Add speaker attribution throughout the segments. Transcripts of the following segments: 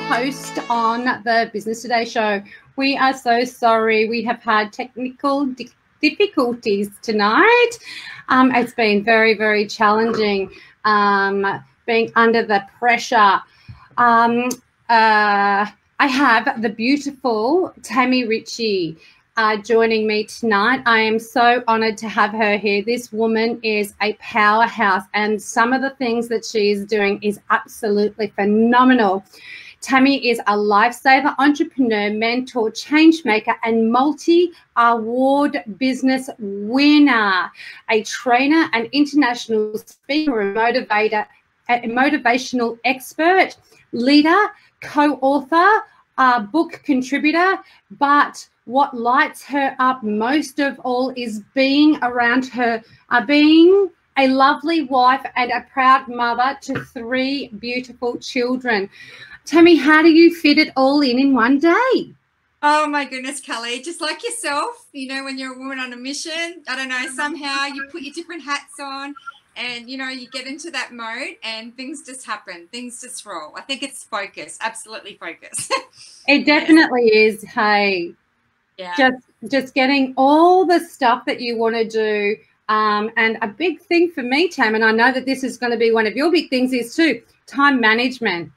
Speaker 1: host on the Business Today show. We are so sorry. We have had technical difficulties tonight. It's been very, very challenging being under the pressure. I have the beautiful Tammy Richie joining me tonight. I am so honoured to have her here. This woman is a powerhouse, and some of the things that she is doing is absolutely phenomenal. Tammy is a lifesaver, entrepreneur, mentor, change maker, and multi-award business winner, a trainer, an international speaker, a motivator, a motivational expert, leader, co-author, book contributor, but what lights her up most of all is being around her, being a lovely wife and a proud mother to 3 beautiful children. Tammy, how do you fit it all in one day?
Speaker 2: Oh my goodness, Kelly, just like yourself, you know, when you're a woman on a mission, I don't know, somehow you put your different hats on and, you know, you get into that mode and things just happen. Things just roll. I think it's focus, absolutely focus.
Speaker 1: It definitely is. Hey, yeah. Just getting all the stuff that you want to do. And a big thing for me, Tam, and I know that this is going to be one of your big things, is too, time management.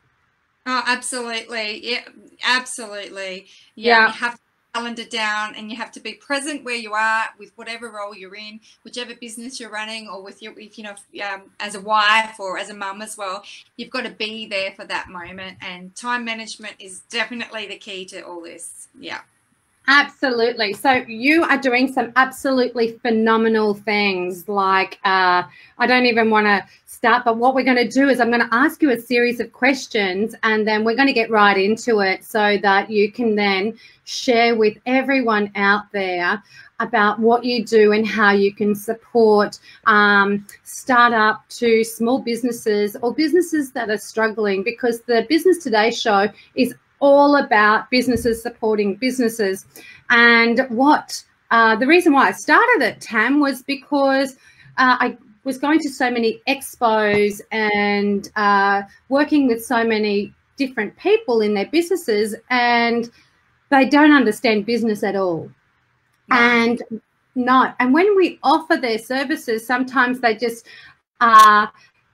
Speaker 2: Oh, absolutely. Yeah, absolutely. Yeah. You have to calendar down and you have to be present where you are with whatever role you're in, whichever business you're running, or with your, if you know, as a wife or as a mum as well. You've got to be there for that moment, and time management is definitely the key to all this. Yeah.
Speaker 1: Absolutely. So you are doing some absolutely phenomenal things. Like, I don't even want to start, but what we're going to do is I'm going to ask you a series of questions, and then we're going to get right into it so that you can then share with everyone out there about what you do and how you can support startup to small businesses or businesses that are struggling, because the Business Today show is all about businesses supporting businesses. And what the reason why I started it, Tam, was because I was going to so many expos and working with so many different people in their businesses, and they don't understand business at all. And when we offer their services, sometimes they just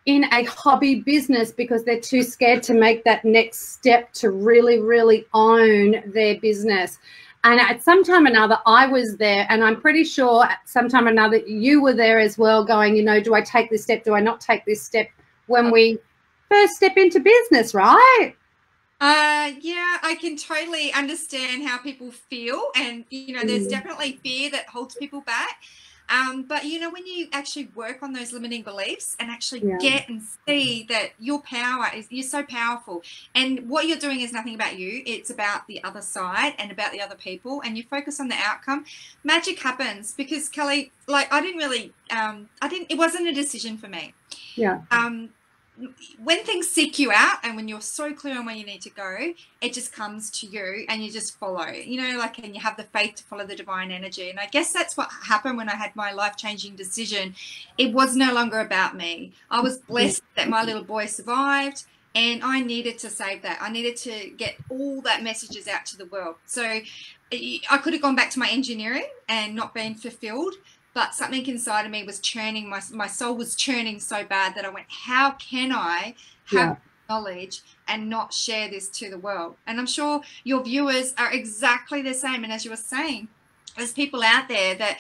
Speaker 1: in a hobby business because they're too scared to make that next step to really, really own their business. And at some time or another, I was there, and I'm pretty sure at some time or another you were there as well, going, you know, do I take this step? Do I not take this step when we first step into business, right?
Speaker 2: Yeah, I can totally understand how people feel, and, you know, there's definitely fear that holds people back. But, you know, when you actually work on those limiting beliefs and actually get and see that your power is, you're so powerful, and what you're doing is nothing about you. It's about the other side and about the other people, and you focus on the outcome, magic happens. Because, Kelly, like, I didn't really, it wasn't a decision for me.
Speaker 1: Yeah.
Speaker 2: When things seek you out and when you're so clear on where you need to go, it just comes to you and you just follow, you know, like, and you have the faith to follow the divine energy. And I guess that's what happened when I had my life-changing decision. It was no longer about me. I was blessed that my little boy survived, and I needed to save that. I needed to get all that messages out to the world. So I could have gone back to my engineering and not been fulfilled, but something inside of me was churning. My soul was churning so bad that I went, how can I have knowledge and not share this to the world? And I'm sure your viewers are exactly the same. And as you were saying, there's people out there that,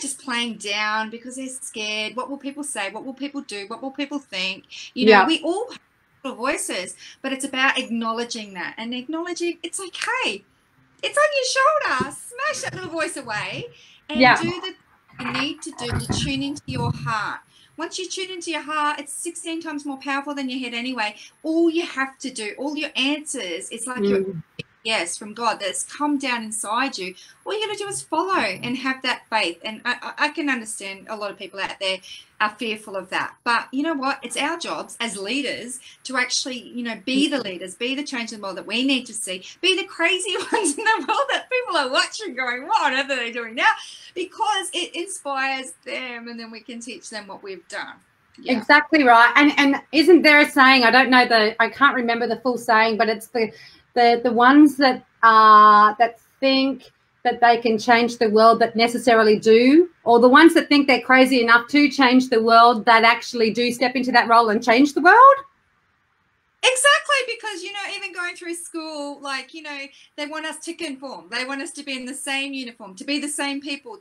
Speaker 2: just playing down because they're scared. What will people say? What will people do? What will people think? You know, we all have little voices, but it's about acknowledging that and acknowledging it's okay. It's on your shoulder. Smash that little voice away and do the you need to do to tune into your heart. Once you tune into your heart, it's 16 times more powerful than your head anyway. All you have to do, all your answers, it's like your yes from God that's come down inside you. All you got to do is follow and have that faith. And I can understand a lot of people out there are fearful of that. But you know what? It's our jobs as leaders to actually, you know, be the leaders, be the change in the world that we need to see, be the crazy ones in the world that people are watching going, what on earth are they doing now? Because it inspires them, and then we can teach them what we've done. Yeah.
Speaker 1: Exactly right. And isn't there a saying, I can't remember the full saying, but it's the ones that think that they can change the world that necessarily do, or the ones that think they're crazy enough to change the world that actually do step into that role and change the world.
Speaker 2: Exactly, because, you know, even going through school, like, you know, they want us to conform. They want us to be in the same uniform, to be the same people,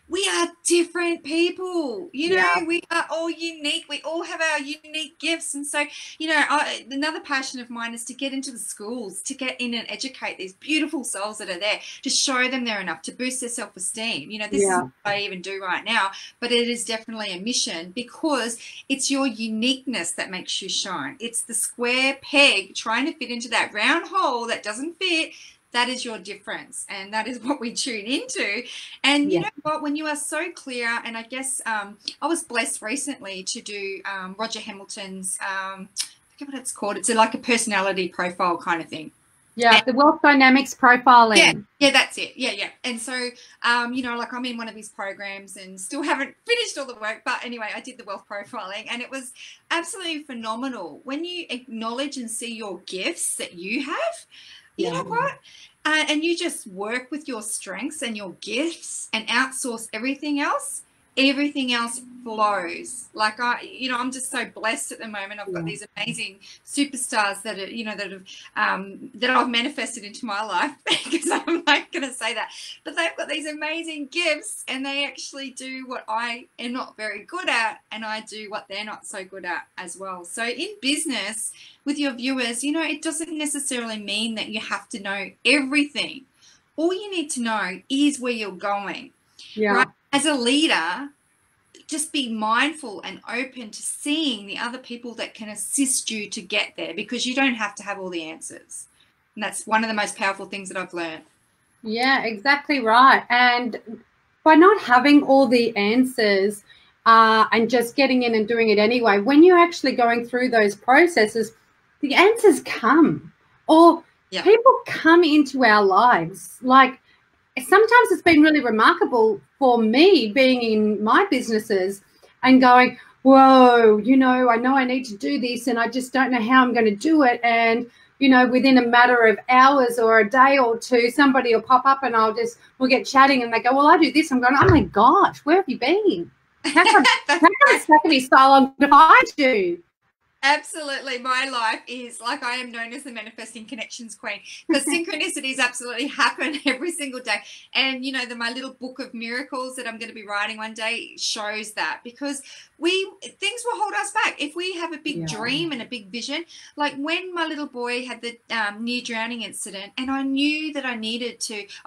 Speaker 2: we are different people, you know, we are all unique. We all have our unique gifts. And so, you know, another passion of mine is to get into the schools, to get in and educate these beautiful souls that are there, to show them they're enough, to boost their self-esteem. You know, this is what I even do right now, but it is definitely a mission, because it's your uniqueness that makes you shine. It's the square peg trying to fit into that round hole that doesn't fit. That is your difference, and that is what we tune into. And you know what, when you are so clear, and I guess I was blessed recently to do Roger Hamilton's I forget what it's called, it's like a personality profile kind of thing.
Speaker 1: Yeah, the wealth dynamics profiling.
Speaker 2: Yeah, that's it. Yeah. And so, you know, like I'm in one of his programs and still haven't finished all the work. But anyway, I did the wealth profiling, and it was absolutely phenomenal. When you acknowledge and see your gifts that you have, you know what? And you just work with your strengths and your gifts and outsource everything else flows. Like I'm just so blessed at the moment. I've got these amazing superstars that are, you know, that I've manifested into my life, because I'm not going to say that, but they've got these amazing gifts, and they actually do what I am not very good at, and I do what they're not so good at as well. So in business with your viewers, you know, it doesn't necessarily mean that you have to know everything. All you need to know is where you're going. Right? As a leader, just be mindful and open to seeing the other people that can assist you to get there, because you don't have to have all the answers. And that's one of the most powerful things that I've learned.
Speaker 1: Yeah, exactly right. And by not having all the answers and just getting in and doing it anyway, when you're actually going through those processes, the answers come, or people come into our lives. Like, sometimes it's been really remarkable for me being in my businesses and going, whoa, you know I need to do this, and I just don't know how I'm going to do it. And, you know, within a matter of hours or a day or two, somebody will pop up and we'll get chatting, and they go, well, I do this. I'm going, oh my gosh, where have you been? How come it's taken me so long to find you?
Speaker 2: Absolutely. My life is like, I am known as the manifesting connections queen, because synchronicities absolutely happen every single day. And, you know, my little book of miracles that I'm going to be writing one day shows that, because things will hold us back. If we have a big dream and a big vision, like when my little boy had the near drowning incident, and I knew that I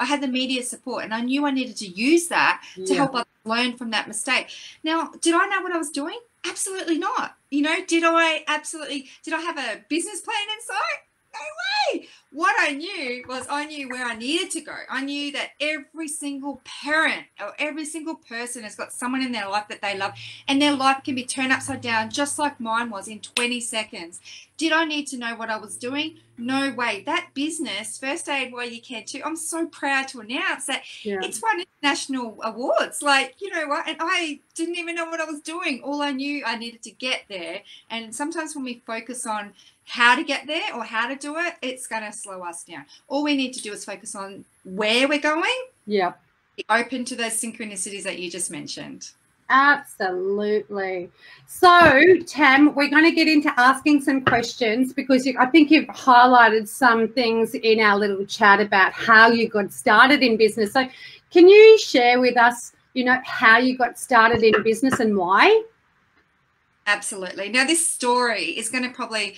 Speaker 2: had the media support, and I knew I needed to use that to help others learn from that mistake. Now, did I know what I was doing? Absolutely not. You know, did I have a business plan in sight? No way. What I knew was, I knew where I needed to go. I knew that every single parent or every single person has got someone in their life that they love, and their life can be turned upside down just like mine was in 20 seconds. Did I need to know what I was doing? No way. That business, First Aid YUCAN2, I'm so proud to announce that it's won international awards. Like, you know what? And I didn't even know what I was doing. All I knew, I needed to get there. And sometimes when we focus on how to get there or how to do it, it's going to slow us down. All we need to do is focus on where we're going.
Speaker 1: Yeah.
Speaker 2: Be open to those synchronicities that you just mentioned.
Speaker 1: Absolutely. So, Tam, we're going to get into asking some questions, because I think you've highlighted some things in our little chat about how you got started in business. So can you share with us, you know, how you got started in business and why?
Speaker 2: Absolutely. Now, this story is going to probably,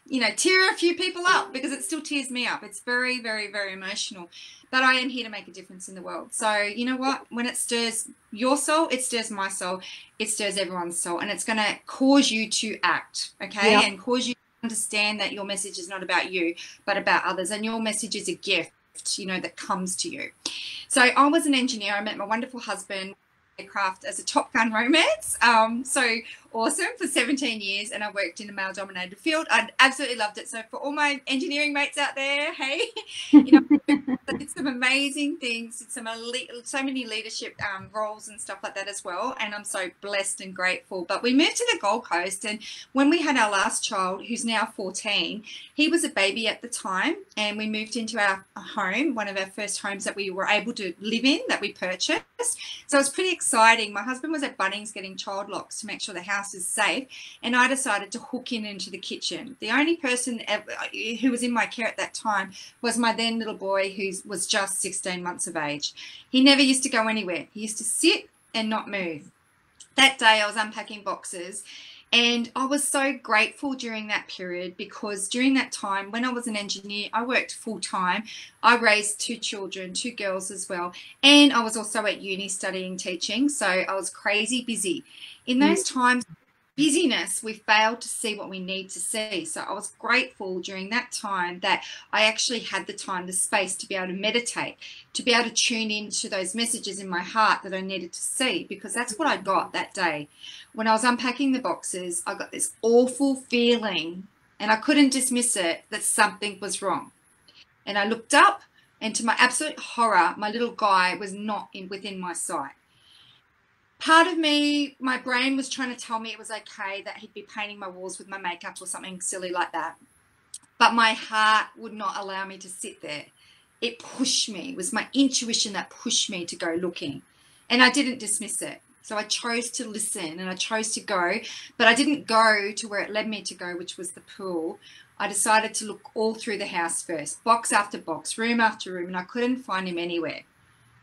Speaker 2: you know, tear a few people up, because it still tears me up. It's very, very, very emotional. But I am here to make a difference in the world. So, you know what? When it stirs your soul, it stirs my soul, it stirs everyone's soul, and it's going to cause you to act, okay? And cause you to understand that your message is not about you, but about others, and your message is a gift, you know, that comes to you. So I was an engineer. I met my wonderful husband, aircraft as a Top Gun romance. So awesome for 17 years, and I worked in a male-dominated field. I absolutely loved it. So for all my engineering mates out there, hey, you know, I did some amazing things, did so many leadership roles and stuff like that as well, and I'm so blessed and grateful. But we moved to the Gold Coast, and when we had our last child, who's now 14, he was a baby at the time, and we moved into our home, one of our first homes that we were able to live in, that we purchased. So it was pretty exciting. My husband was at Bunnings getting child locks to make sure the house is safe, and I decided to hook into the kitchen. The only person who was in my care at that time was my then little boy, who was just 16 months of age. He never used to go anywhere. He used to sit and not move. That day I was unpacking boxes, and I was so grateful during that period, because during that time when I was an engineer, I worked full time. I raised 2 children, 2 girls as well. And I was also at uni studying teaching. So I was crazy busy. In those times, busyness, we failed to see what we need to see. So I was grateful during that time that I actually had the time, the space to be able to meditate, to be able to tune into those messages in my heart that I needed to see, because that's what I got that day. When I was unpacking the boxes, I got this awful feeling, and I couldn't dismiss it, that something was wrong. And I looked up, and to my absolute horror, my little guy was not within my sight. Part of me, my brain was trying to tell me it was okay, that he'd be painting my walls with my makeup or something silly like that. But my heart would not allow me to sit there. It pushed me. It was my intuition that pushed me to go looking. And I didn't dismiss it. So I chose to listen, and I chose to go. But I didn't go to where it led me to go, which was the pool. I decided to look all through the house first, box after box, room after room, and I couldn't find him anywhere.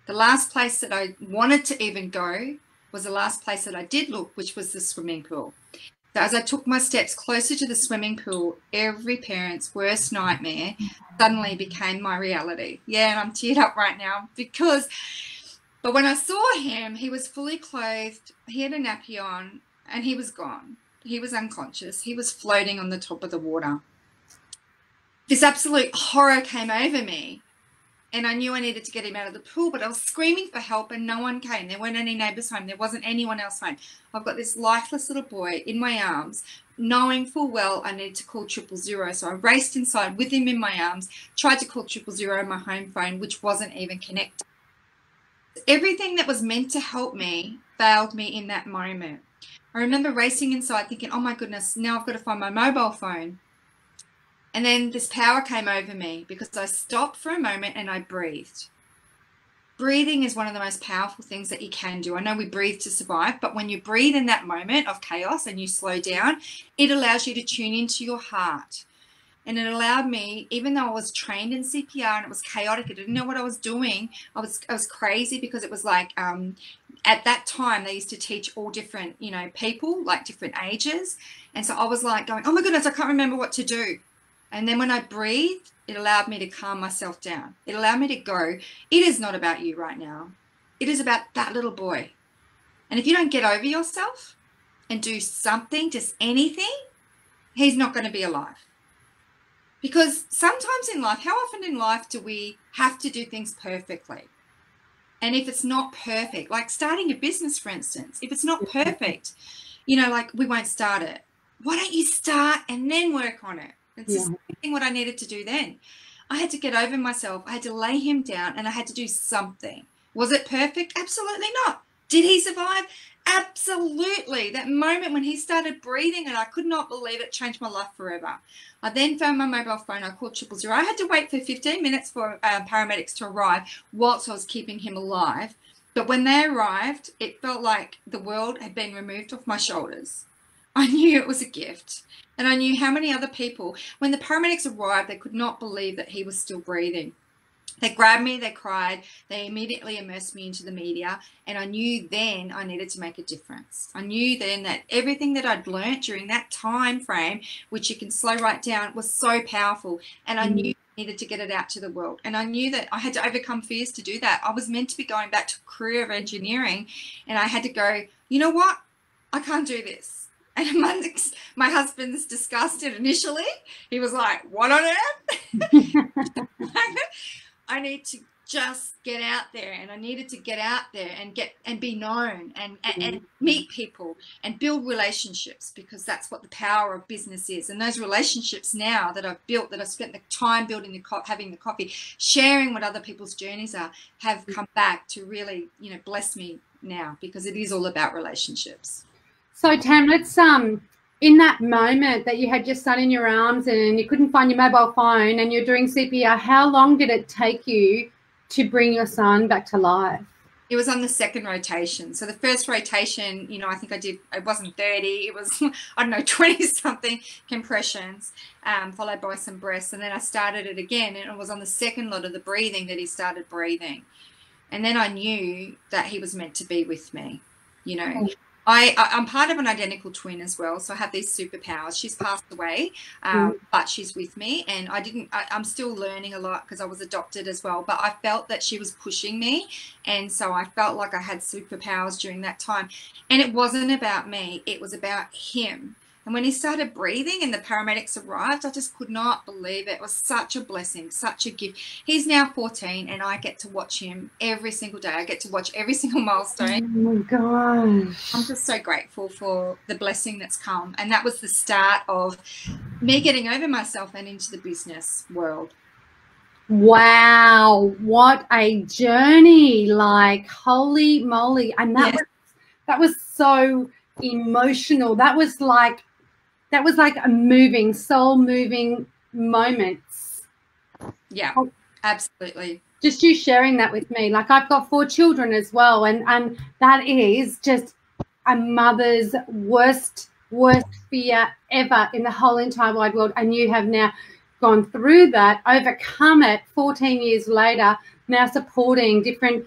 Speaker 2: The last place that I wanted to even go was the last place that I did look, which was the swimming pool. So as I took my steps closer to the swimming pool, every parent's worst nightmare suddenly became my reality. Yeah, and I'm teared up right now but when I saw him, he was fully clothed, he had a nappy on, and he was gone. He was unconscious. He was floating on the top of the water. This absolute horror came over me. And I knew I needed to get him out of the pool, but I was screaming for help and no one came. There weren't any neighbours home. There wasn't anyone else home. I've got this lifeless little boy in my arms, knowing full well I needed to call 000. So I raced inside with him in my arms, tried to call 000 on my home phone, which wasn't even connected. Everything that was meant to help me failed me in that moment. I remember racing inside thinking, oh my goodness, now I've got to find my mobile phone. And then this power came over me, because I stopped for a moment and I breathed. Breathing is one of the most powerful things that you can do. I know we breathe to survive, but when you breathe in that moment of chaos and you slow down, it allows you to tune into your heart. And it allowed me, even though I was trained in CPR and it was chaotic, I didn't know what I was doing. I was crazy, because it was like at that time they used to teach all different, people, like different ages. And so I was like going, oh my goodness, I can't remember what to do. And then when I breathed, it allowed me to calm myself down. It allowed me to go, it is not about you right now. It is about that little boy. And if you don't get over yourself and do something, just anything, he's not going to be alive. Because sometimes in life, how often in life do we have to do things perfectly? And if it's not perfect, like starting a business, for instance, if it's not perfect, like we won't start it. Why don't you start and then work on it? It's just what I needed to do then. I had to get over myself. I had to lay him down and I had to do something. Was it perfect? Absolutely not. Did he survive? Absolutely. That moment when he started breathing and I could not believe it, changed my life forever. I then found my mobile phone. I called 000. I had to wait for 15 minutes for paramedics to arrive whilst I was keeping him alive. But when they arrived, it felt like the world had been removed off my shoulders. I knew it was a gift. And I knew how many other people, when the paramedics arrived, they could not believe that he was still breathing. They grabbed me, they cried, they immediately immersed me into the media, and I knew then I needed to make a difference. I knew then that everything that I'd learnt during that time frame, which you can slow right down, was so powerful, and I knew I needed to get it out to the world. And I knew that I had to overcome fears to do that. I was meant to be going back to a career of engineering, and I had to go, you know what? I can't do this. And my husband's disgusted initially. He was like, what on earth? I need to just get out there, and I needed to get out there and be known and meet people and build relationships, because that's what the power of business is. And those relationships now that I've built, that I've spent the time building, having the coffee, sharing what other people's journeys are, have come back to really, you know, bless me now, because it is all about relationships.
Speaker 1: So Tam, let's in that moment that you had your son in your arms and you couldn't find your mobile phone and you're doing CPR, how long did it take you to bring your son back to life?
Speaker 2: It was on the second rotation. So the first rotation, you know, I think I did, it wasn't 30, it was, I don't know, 20 something compressions, followed by some breaths. And then I started it again, and it was on the second lot of the breathing that he started breathing. And then I knew that he was meant to be with me, you know. I'm part of an identical twin as well, so I have these superpowers. She's passed away, but she's with me, and I'm still learning a lot because I was adopted as well, but I felt that she was pushing me, and so I felt like I had superpowers during that time. And it wasn't about me, it was about him. And when he started breathing and the paramedics arrived, I just could not believe it. It was such a blessing, such a gift. He's now 14, and I get to watch him every single day. I get to watch every single milestone.
Speaker 1: Oh my gosh.
Speaker 2: I'm just so grateful for the blessing that's come. And that was the start of me getting over myself and into the business world.
Speaker 1: Wow, what a journey. Like, holy moly. And that was so emotional. That was like a moving, soul moving moments.
Speaker 2: Yeah, absolutely.
Speaker 1: Just you sharing that with me. Like, I've got 4 children as well, and that is just a mother's worst fear ever in the whole entire wide world. And you have now gone through that, overcome it 14 years later, now supporting different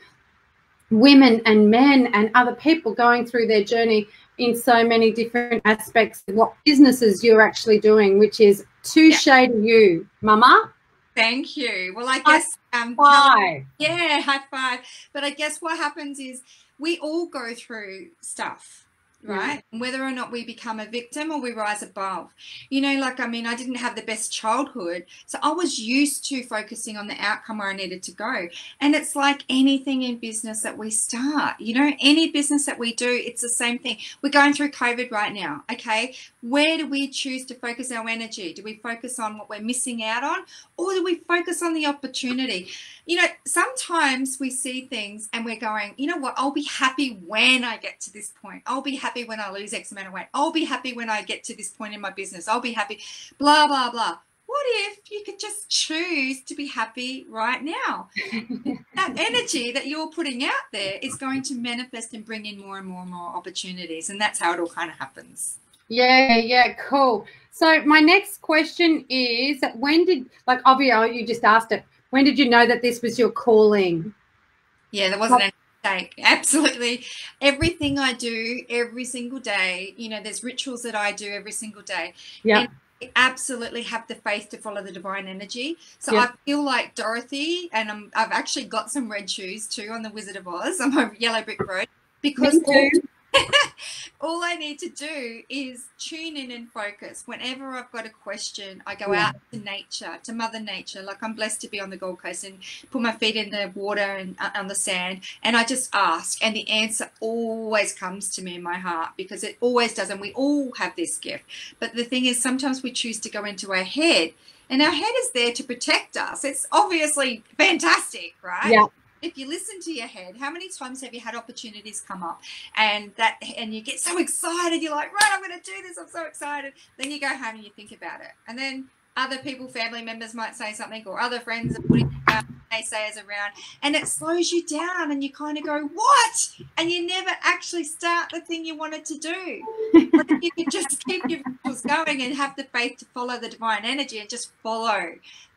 Speaker 1: women and men and other people going through their journey in so many different aspects of what businesses you're actually doing, which is touche to you, Mama.
Speaker 2: Thank you. Well, I guess
Speaker 1: high five.
Speaker 2: Yeah, high five. But I guess what happens is we all go through stuff, right? And whether or not we become a victim or we rise above. You know, like, I mean, I didn't have the best childhood, so I was used to focusing on the outcome where I needed to go. And it's like anything in business that we start, you know, any business that we do, it's the same thing. We're going through COVID right now, okay? Where do we choose to focus our energy? Do we focus on what we're missing out on, or do we focus on the opportunity? You know, sometimes we see things and we're going, you know what, I'll be happy when I get to this point. I'll be happy when I lose X amount of weight. I'll be happy when I get to this point in my business. I'll be happy, blah, blah, blah. What if you could just choose to be happy right now? That energy that you're putting out there is going to manifest and bring in more and more and more opportunities. And that's how it all kind of happens.
Speaker 1: Yeah, cool. So my next question is, when did, like, obviously you just asked it, when did you know that this was your calling?
Speaker 2: Yeah, there wasn't any mistake. Absolutely. Everything I do every single day, you know, there's rituals that I do every single day.
Speaker 1: Yeah.
Speaker 2: I absolutely have the faith to follow the divine energy. So I feel like Dorothy, and I've actually got some red shoes too on the Wizard of Oz on my yellow brick road, because all I need to do is tune in and focus. Whenever I've got a question, I go out to nature, to Mother Nature. Like, I'm blessed to be on the Gold Coast and put my feet in the water and on the sand, and I just ask, and the answer always comes to me in my heart, because it always does, and we all have this gift. But the thing is, sometimes we choose to go into our head, and our head is there to protect us. It's obviously fantastic, right?
Speaker 1: Yeah.
Speaker 2: If you listen to your head, how many times have you had opportunities come up and you get so excited, you're like, right, I'm going to do this, I'm so excited. Then you go home and you think about it. And then other people, family members might say something, or other friends are putting naysayers around, and it slows you down, and you kind of go, what? And you never actually start the thing you wanted to do. But if you could just keep your rituals going and have the faith to follow the divine energy and just follow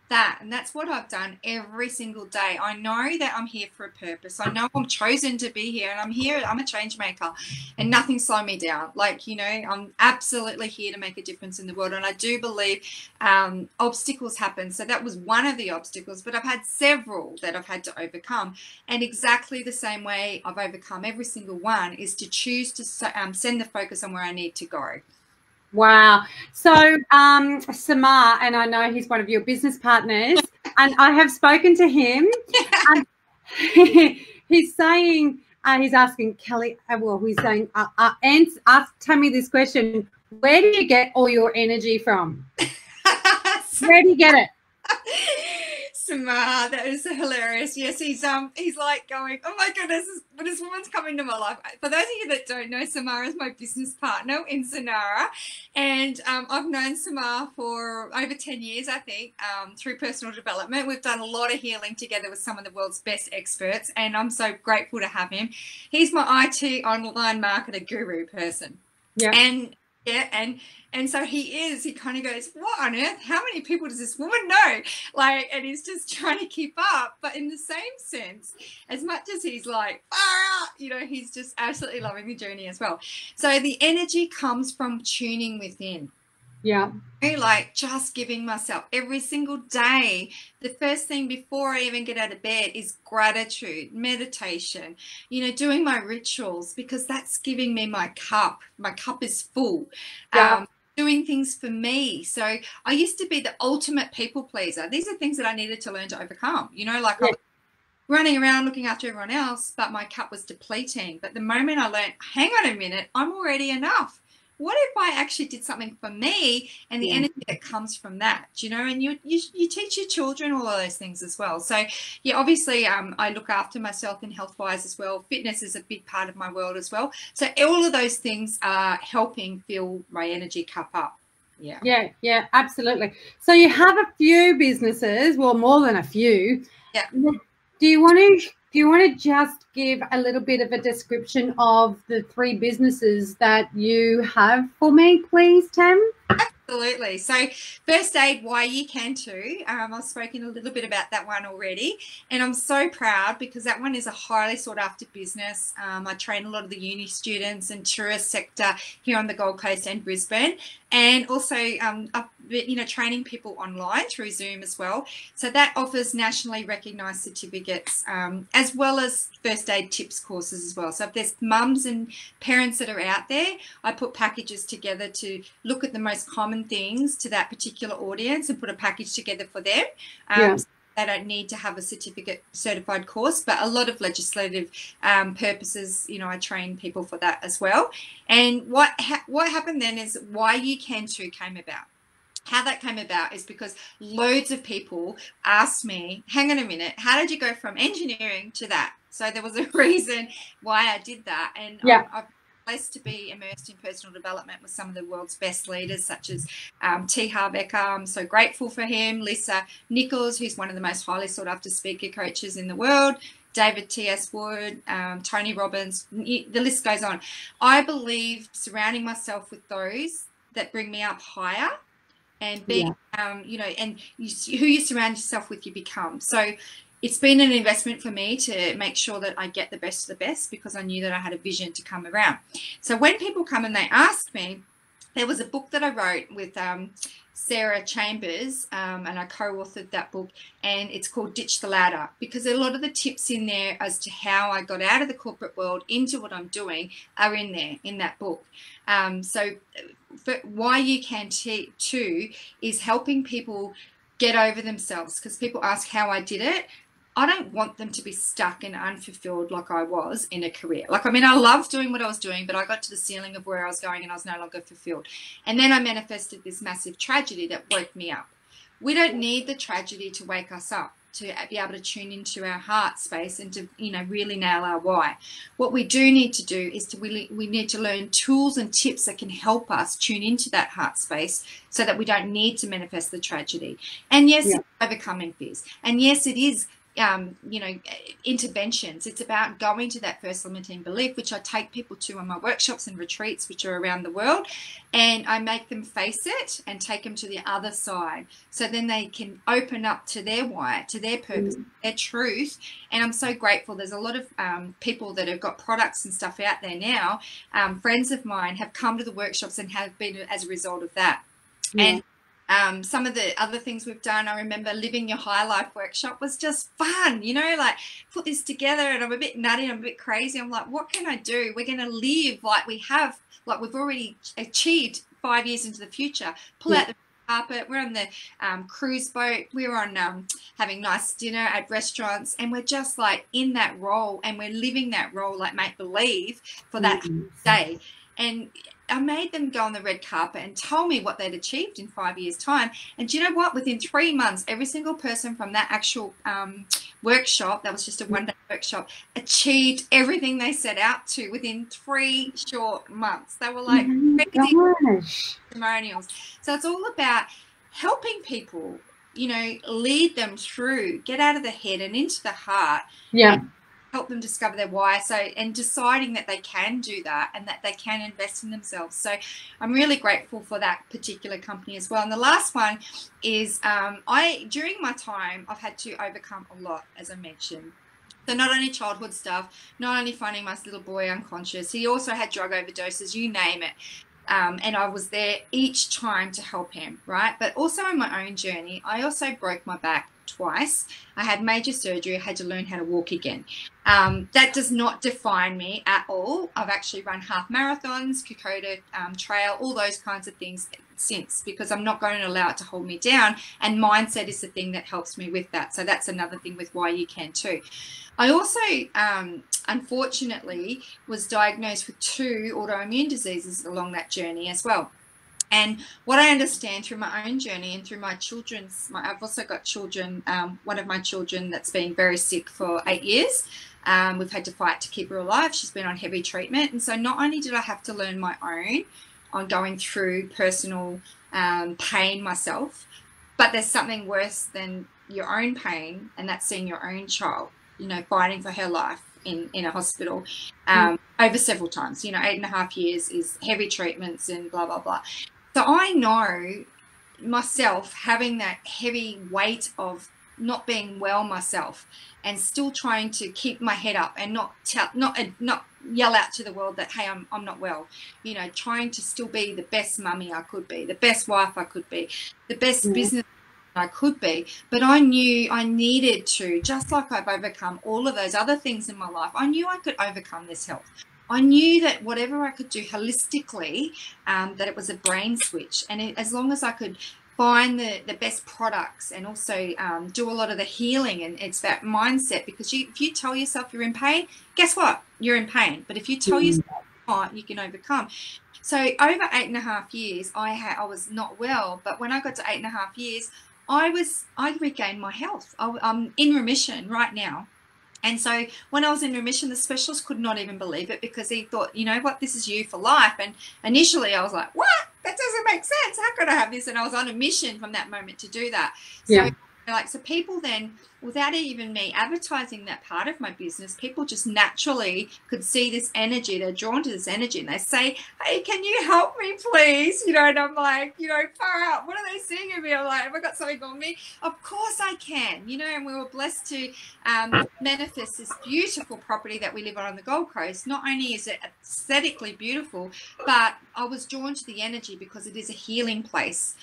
Speaker 2: that. And that's what I've done every single day. I know that I'm here for a purpose. I know I'm chosen to be here, and I'm here. I'm a change maker, and nothing slow me down. Like, you know, I'm absolutely here to make a difference in the world. And I do believe obstacles happen. So that was one of the obstacles, but I've had several that I've had to overcome. And exactly the same way I've overcome every single one is to choose to send the focus on where I need to go.
Speaker 1: Wow. So Samar, and I know he's one of your business partners, and I have spoken to him, He's saying, he's asking Kelly, well, he's saying, ask Tammy this question: where do you get all your energy from? Where do you get it?
Speaker 2: Samar, that is hilarious. Yes, he's like going, oh my goodness, this woman's come into my life. For those of you that don't know, Samar is my business partner in Sonara, and I've known Samar for over 10 years, I think, through personal development. We've done a lot of healing together with some of the world's best experts, and I'm so grateful to have him. He's my IT online marketer guru person.
Speaker 1: Yeah.
Speaker 2: And yeah, and so he kind of goes, what on earth? How many people does this woman know? Like, and he's just trying to keep up. But in the same sense, as much as he's like, you know, he's just absolutely loving the journey as well. So the energy comes from tuning within.
Speaker 1: Yeah.
Speaker 2: Like just giving myself every single day. The first thing before I even get out of bed is gratitude, meditation, you know, doing my rituals, because that's giving me my cup. My cup is full.
Speaker 1: Yeah.
Speaker 2: Doing things for me. So I used to be the ultimate people pleaser. These are things that I needed to learn to overcome, you know, like I was running around looking after everyone else, but my cup was depleting. But the moment I learned, hang on a minute, I'm already enough. What if I actually did something for me, and the energy that comes from that, you know, and you teach your children all of those things as well. So yeah, obviously I look after myself in health wise as well. Fitness is a big part of my world as well. So all of those things are helping fill my energy cup up.
Speaker 1: Yeah, absolutely. So you have a few businesses, well, more than a few.
Speaker 2: Yeah.
Speaker 1: Do you want to just give a little bit of a description of the 3 businesses that you have for me, please, Tam?
Speaker 2: Absolutely. So First Aid YUCAN2, I've spoken a little bit about that one already, and I'm so proud because that one is a highly sought after business. I train a lot of the uni students and tourist sector here on the Gold Coast and Brisbane, and also training people online through Zoom as well. So that offers nationally recognised certificates, as well as first aid tips courses as well. So if there's mums and parents that are out there, I put packages together to look at the most common things to that particular audience and put a package together for them. So they don't need to have a certified course, but a lot of legislative purposes, you know, I train people for that as well. And what happened then is YUCAN2 came about. How that came about is because loads of people asked me, hang on a minute, how did you go from engineering to that? So there was a reason why I did that. And I've blessed to be immersed in personal development with some of the world's best leaders, such as T. Harv Eker. I'm so grateful for him. Lisa Nichols, who's one of the most highly sought after speaker coaches in the world. David T.S. Wood, Tony Robbins, the list goes on. I believe surrounding myself with those that bring me up higher, and being, you know, and who you surround yourself with, you become. So it's been an investment for me to make sure that I get the best of the best, because I knew that I had a vision to come around. So when people come and they ask me, there was a book that I wrote with Sarah Chambers, and I co-authored that book, and it's called Ditch the Ladder, because a lot of the tips in there as to how I got out of the corporate world into what I'm doing are in there, in that book. So YUCAN2 is helping people get over themselves, because people ask how I did it. I don't want them to be stuck and unfulfilled like I was in a career. Like, I mean, I loved doing what I was doing, but I got to the ceiling of where I was going and I was no longer fulfilled. And then I manifested this massive tragedy that woke me up. We don't need the tragedy to wake us up, to be able to tune into our heart space and to, you know, really nail our why. What we do need to do is we need to learn tools and tips that can help us tune into that heart space, so that we don't need to manifest the tragedy. And yes, it's overcoming fears. And yes, it is you know, interventions. It's about going to that first limiting belief, which I take people to on my workshops and retreats, which are around the world, and I make them face it and take them to the other side, so then they can open up to their why, to their purpose, their truth. And I'm so grateful. There's a lot of people that have got products and stuff out there now. Friends of mine have come to the workshops and have been as a result of that. And some of the other things we've done, I remember Living Your High Life workshop was just fun, you know, like put this together, and I'm a bit nutty, I'm a bit crazy. I'm like, what can I do? We're going to live like we've already achieved 5 years into the future. Pull out the carpet. We're on the cruise boat. We're on having nice dinner at restaurants, and we're just like in that role, and we're living that role like make believe for that day. And I made them go on the red carpet and tell me what they'd achieved in 5 years' time. And do you know what? Within 3 months, every single person from that actual workshop, that was just a one-day workshop, achieved everything they set out to within 3 short months. They were like testimonials. So it's all about helping people, you know, lead them through, get out of the head and into the heart.
Speaker 1: Yeah.
Speaker 2: Help them discover their why. So, and deciding that they can do that and that they can invest in themselves. So I'm really grateful for that particular company as well. And the last one is during my time, I've had to overcome a lot, as I mentioned. So not only childhood stuff, not only finding my little boy unconscious, he also had drug overdoses, you name it. And I was there each time to help him, right? But also in my own journey, I also broke my back twice. I had major surgery. I had to learn how to walk again. That does not define me at all. I've actually run half marathons, Kokoda Trail, all those kinds of things since, because I'm not going to allow it to hold me down. And mindset is the thing that helps me with that. So that's another thing with why you can too. I also, unfortunately, was diagnosed with 2 autoimmune diseases along that journey as well. And what I understand through my own journey and through my children's, I've also got children, one of my children that's been very sick for 8 years. We've had to fight to keep her alive. She's been on heavy treatment. And so not only did I have to learn my own on going through personal pain myself, but there's something worse than your own pain, and that's seeing your own child, you know, fighting for her life in a hospital over several times. You know, 8.5 years is heavy treatments and blah, blah, blah. So I know myself having that heavy weight of not being well myself and still trying to keep my head up and not yell out to the world that, hey, I'm not well. You know, trying to still be the best mummy I could be, the best wife I could be, the best business I could be. But I knew I needed to, just like I've overcome all of those other things in my life, I knew I could overcome this health. I knew that whatever I could do holistically, that it was a brain switch. And as long as I could find the best products and also do a lot of the healing, and it's that mindset, because if you tell yourself you're in pain, guess what? You're in pain. But if you tell yourself you can overcome. So over 8.5 years, I was not well, but when I got to 8.5 years, I regained my health. I'm in remission right now. And so when I was in remission, the specialist could not even believe it, because he thought, you know what, this is you for life. And initially I was like, what? That doesn't make sense. How could I have this? And I was on a mission from that moment to do that. So so people then, without even me advertising that part of my business, people just naturally could see this energy. They're drawn to this energy and they say, hey, can you help me please? You know, and I'm like, you know, far out. What are they seeing in me? I'm like, have I got something on me? Of course I can, you know, and we were blessed to manifest this beautiful property that we live on the Gold Coast. Not only is it aesthetically beautiful, but I was drawn to the energy because it is a healing place.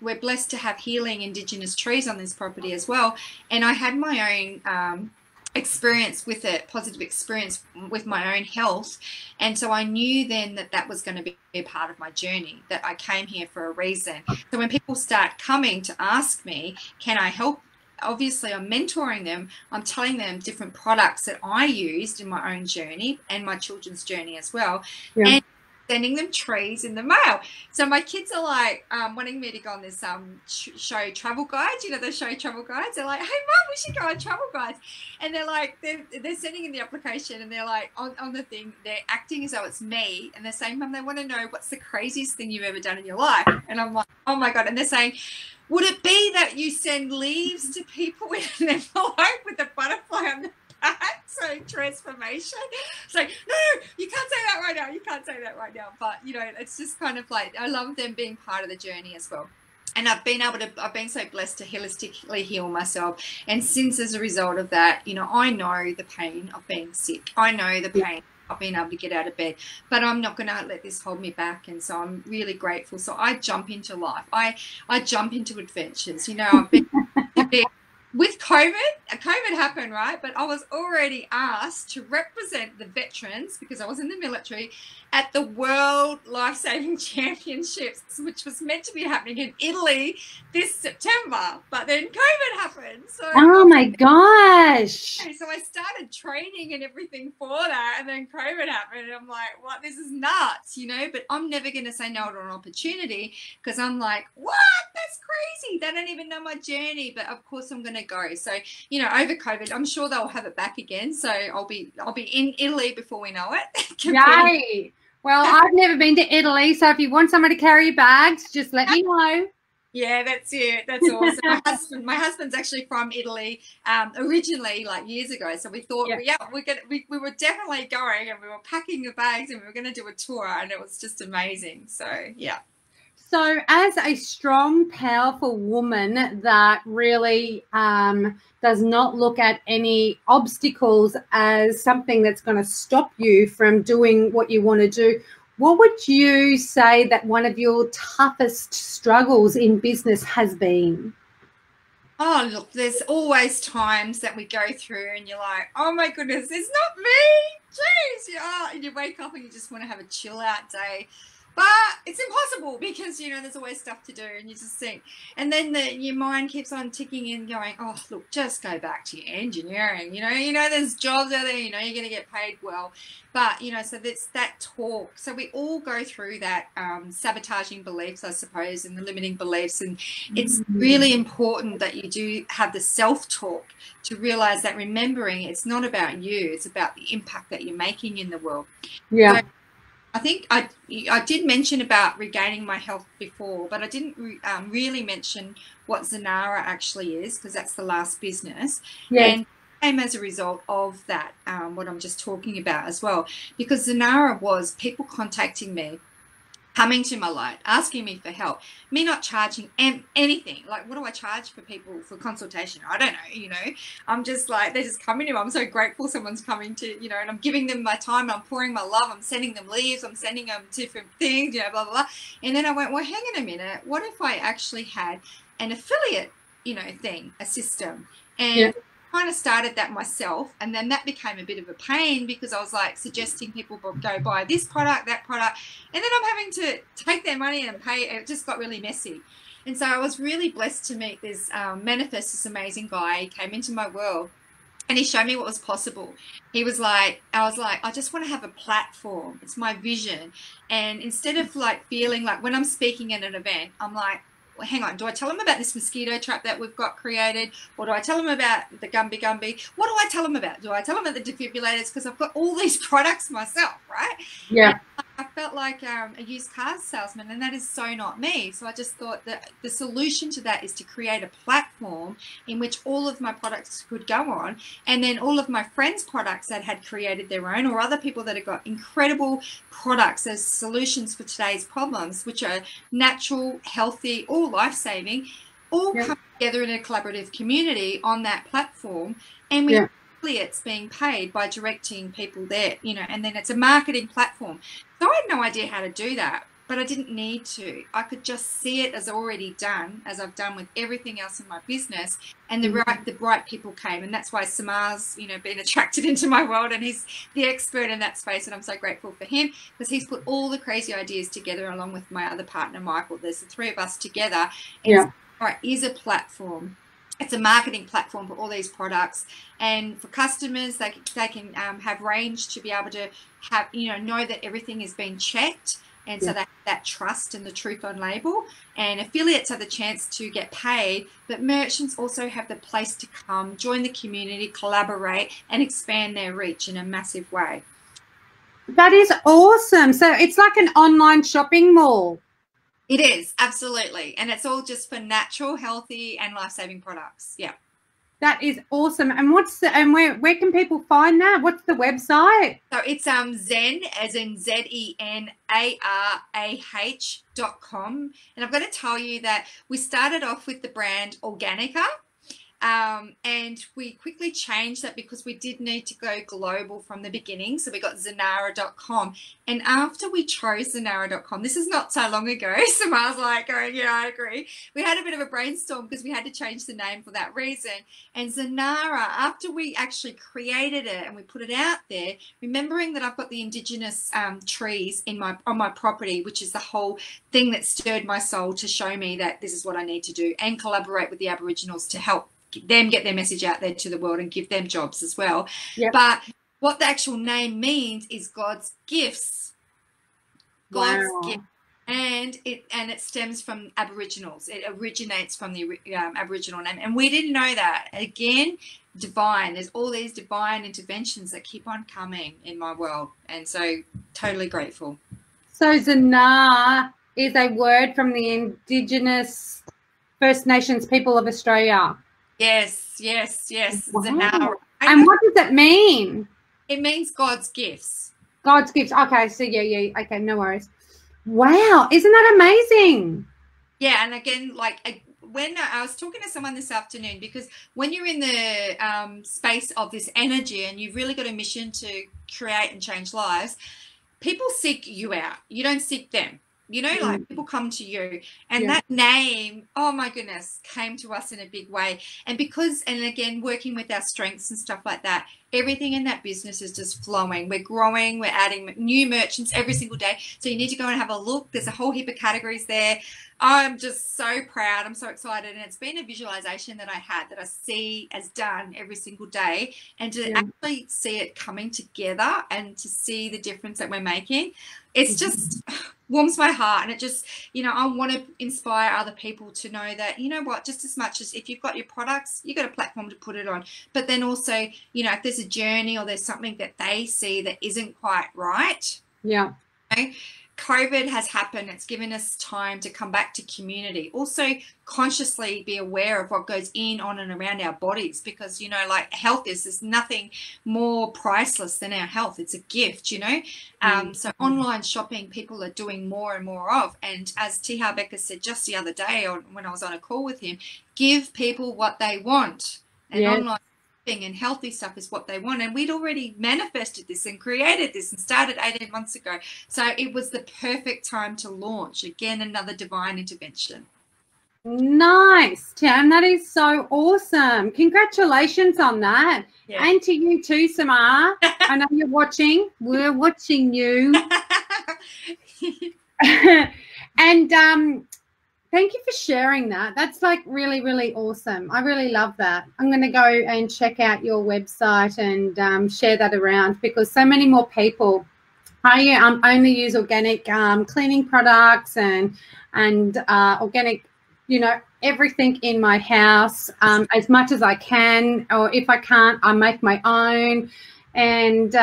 Speaker 2: We're blessed to have healing indigenous trees on this property as well. And I had my own experience with it, positive experience with my own health. And so I knew then that that was going to be a part of my journey, that I came here for a reason. So when people start coming to ask me, can I help? Obviously, I'm mentoring them. I'm telling them different products that I used in my own journey and my children's journey as well. And sending them trees in the mail. So my kids are like wanting me to go on this show travel guides, you know, the show travel guides. They're like, hey mom, we should go on travel guides. And they're like, they're sending in the application, and they're like on the thing, they're acting as though it's me, and they're saying, mom, they want to know what's the craziest thing you've ever done in your life. And I'm like, oh my God. And they're saying, would it be that you send leaves to people in an envelope with a butterfly on the back? So transformation. It's like, no, you can't say that right now. You can't say that right now. But, you know, it's just kind of like, I love them being part of the journey as well. And I've been so blessed to holistically heal myself. And since as a result of that, you know, I know the pain of being sick. I know the pain of being able to get out of bed, but I'm not going to let this hold me back. And so I'm really grateful. So I jump into life. I jump into adventures. You know, I've been with COVID happened, right? But I was already asked to represent the veterans, because I was in the military, at the World Life-Saving Championships, which was meant to be happening in Italy this September. But then COVID happened. So
Speaker 1: Oh my gosh.
Speaker 2: So I started training and everything for that, and then COVID happened, and I'm like, what? This is nuts, you know? But I'm never going to say no to an opportunity, because I'm like, what? That's crazy. They don't even know my journey, but of course I'm going to go. So, you know, over COVID, I'm sure they'll have it back again. So I'll be in Italy before we know it.
Speaker 1: Yay. Well, I've never been to Italy, so if you want someone to carry your bags, just let me know.
Speaker 2: Yeah, that's it. That's awesome. My husband's actually from Italy originally, like years ago. So we thought, we were definitely going, and we were packing the bags, and we were going to do a tour, and it was just amazing. So, yeah.
Speaker 1: So as a strong, powerful woman that really does not look at any obstacles as something that's going to stop you from doing what you want to do, what would you say that one of your toughest struggles in business has been?
Speaker 2: Oh, look, there's always times that we go through and you're like, oh my goodness, it's not me. Jeez, yeah. And you wake up and you just want to have a chill out day. But it's impossible, because, you know, there's always stuff to do, and you just think, and then your mind keeps on ticking in going, oh, look, just go back to your engineering. You know, there's jobs out there, you know, you're going to get paid well. But, you know, so that's that talk. So we all go through that sabotaging beliefs, I suppose, and the limiting beliefs. And it's really important that you do have the self-talk to realize that, remembering it's not about you, it's about the impact that you're making in the world.
Speaker 1: Yeah.
Speaker 2: So, I think I did mention about regaining my health before, but I didn't really mention what Zanara actually is, because that's the last business.
Speaker 1: Yes.
Speaker 2: And came as a result of that, what I'm just talking about as well. Because Zanara was people contacting me, coming to my light, asking me for help, me not charging anything. Like, what do I charge for people for consultation? I don't know, you know. I'm just like, they're just coming to me. I'm so grateful someone's coming to, you know, and I'm giving them my time. I'm pouring my love. I'm sending them leaves. I'm sending them different things, you know, blah, blah, blah. And then I went, well, hang on a minute. What if I actually had an affiliate, you know, thing, a system? And kind of started that myself, and then that became a bit of a pain, because I was like suggesting people go buy this product, that product, and then I'm having to take their money and pay. It just got really messy. And so I was really blessed to meet this manifest, this amazing guy. He came into my world, and he showed me what was possible. He was like, I was like, I just want to have a platform. It's my vision. And instead of like feeling like when I'm speaking at an event, I'm like, well, hang on, do I tell them about this mosquito trap that we've got created? Or do I tell them about the Gumby Gumby? What do I tell them about? Do I tell them about the defibrillators? Because I've got all these products myself, right?
Speaker 1: Yeah.
Speaker 2: And I felt like a used car salesman, and that is so not me. So I just thought that the solution to that is to create a platform in which all of my products could go on, and then all of my friends' products that had created their own, or other people that have got incredible products as solutions for today's problems, which are natural, healthy, or life-saving, all come together in a collaborative community on that platform, and we have affiliates being paid by directing people there, you know, and then it's a marketing platform. So I had no idea how to do that, but I didn't need to. I could just see it as already done, as I've done with everything else in my business, and the right people came, and that's why Samar's, you know, been attracted into my world, and he's the expert in that space, and I'm so grateful for him, because he's put all the crazy ideas together along with my other partner, Michael. There's the three of us together, and Samara is a platform. It's a marketing platform for all these products, and for customers, they can have range to be able to have, you know that everything is being checked. And so they have that trust and the truth on label. And affiliates have the chance to get paid, but merchants also have the place to come, join the community, collaborate, and expand their reach in a massive way.
Speaker 1: That is awesome. So it's like an online shopping mall.
Speaker 2: It is, absolutely. And it's all just for natural, healthy, and life-saving products. Yeah.
Speaker 1: That is awesome. And where can people find that? What's the website?
Speaker 2: So it's Zen, as in ZENARAH.com. And I've got to tell you that we started off with the brand Organica. And we quickly changed that because we did need to go global from the beginning. So we got Zanara.com. And after we chose Zanara.com, this is not so long ago, Samar's like going, yeah, I agree. We had a bit of a brainstorm because we had to change the name for that reason. And Zanara, after we actually created it and we put it out there, remembering that I've got the indigenous trees on my property, which is the whole thing that stirred my soul to show me that this is what I need to do, and collaborate with the Aboriginals to help them get their message out there to the world and give them jobs as well.
Speaker 1: Yep.
Speaker 2: But what the actual name means is God's gifts. God's gift. And it stems from Aboriginals. It originates from the Aboriginal name. And we didn't know that. Again, divine. There's all these divine interventions that keep on coming in my world. And so totally grateful.
Speaker 1: So Zanar is a word from the Indigenous First Nations people of Australia.
Speaker 2: Yes.
Speaker 1: Wow.
Speaker 2: Zanar.
Speaker 1: And what does it mean?
Speaker 2: It means God's gifts.
Speaker 1: God's gifts. Okay, so yeah. Okay, no worries. Wow, isn't that amazing?
Speaker 2: Yeah, and again, like when I was talking to someone this afternoon, because when you're in the space of this energy and you've really got a mission to create and change lives, people seek you out. You don't seek them. You know, like people come to you, and that name, oh my goodness, came to us in a big way. And again, working with our strengths and stuff like that, everything in that business is just flowing. We're growing, we're adding new merchants every single day. So you need to go and have a look. There's a whole heap of categories there. I'm just so proud. I'm so excited. And it's been a visualization that I had that I see as done every single day, and to actually see it coming together and to see the difference that we're making. It's just warms my heart. And it just, you know, I want to inspire other people to know that, you know what, just as much as if you've got your products, you've got a platform to put it on. But then also, you know, if there's a journey or there's something that they see that isn't quite right.
Speaker 1: Yeah.
Speaker 2: Okay, COVID has happened. It's given us time to come back to community. Also, consciously be aware of what goes in, on, and around our bodies, because, you know, like health there's nothing more priceless than our health. It's a gift, you know. So online shopping, people are doing more and more of. And as T. Harv Eker said just the other day, or when I was on a call with him, give people what they want. And online and healthy stuff is what they want, and we'd already manifested this and created this and started 18 months ago, so it was the perfect time to launch. Again, another divine intervention.
Speaker 1: Nice, Tam. That is so awesome. Congratulations on that. And to you too, Samar. I know you're watching. We're watching you. And thank you for sharing that. That's like really, really awesome. I really love that. I'm going to go and check out your website and share that around, because so many more people. I only use organic cleaning products and organic, you know, everything in my house as much as I can, or if I can't, I make my own. And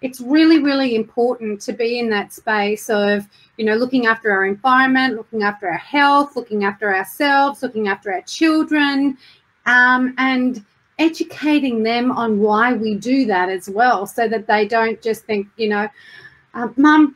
Speaker 1: it's really, really important to be in that space of, you know, looking after our environment, looking after our health, looking after ourselves, looking after our children, and educating them on why we do that as well, so that they don't just think, you know, Mum,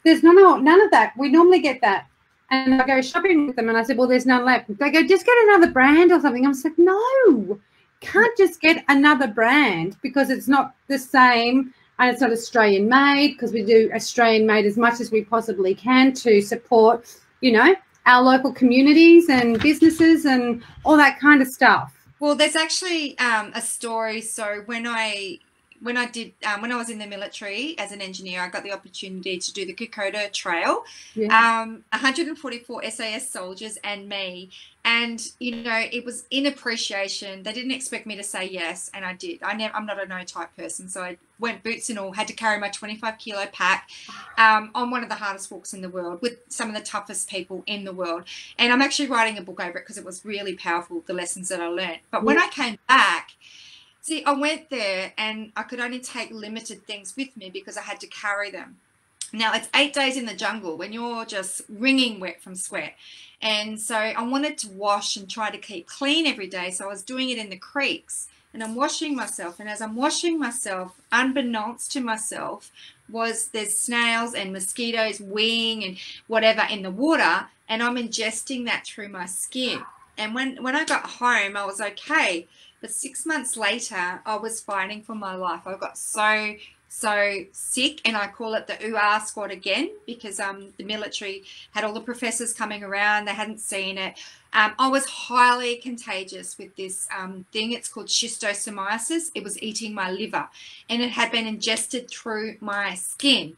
Speaker 1: there's none of that. We normally get that. And I go shopping with them and I said, well, there's none left. They go, just get another brand or something. I'm like, no, can't just get another brand, because it's not the same. And it's not Australian made, because we do Australian made as much as we possibly can to support, you know, our local communities and businesses and all that kind of stuff.
Speaker 2: Well, there's actually a story. So when I was in the military as an engineer, I got the opportunity to do the Kokoda Trail. 144 SAS soldiers and me. And, you know, it was in appreciation. They didn't expect me to say yes, and I did. I'm not a no-type person, so I went boots and all, had to carry my 25-kilo pack on one of the hardest walks in the world with some of the toughest people in the world. And I'm actually writing a book over it because it was really powerful, the lessons that I learned. But when I came back, see, I went there and I could only take limited things with me because I had to carry them. Now, it's 8 days in the jungle when you're just wringing wet from sweat. And so I wanted to wash and try to keep clean every day. So I was doing it in the creeks, and I'm washing myself. And as I'm washing myself, unbeknownst to myself, there's snails and mosquitoes weeing and whatever in the water. And I'm ingesting that through my skin. And when I got home, I was okay. But 6 months later, I was fighting for my life. I got so sick, and I call it the ooh-ah squad again, because the military had all the professors coming around. They hadn't seen it. I was highly contagious with this thing. It's called schistosomiasis. It was eating my liver, and it had been ingested through my skin.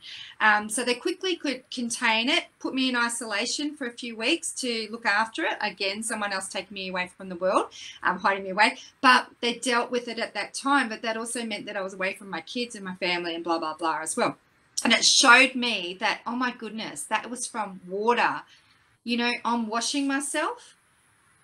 Speaker 2: So they quickly could contain it, put me in isolation for a few weeks to look after it. Again, someone else taking me away from the world, hiding me away. But they dealt with it at that time. But that also meant that I was away from my kids and my family and blah, blah, blah as well. And it showed me that, oh my goodness, that was from water. You know, I'm washing myself.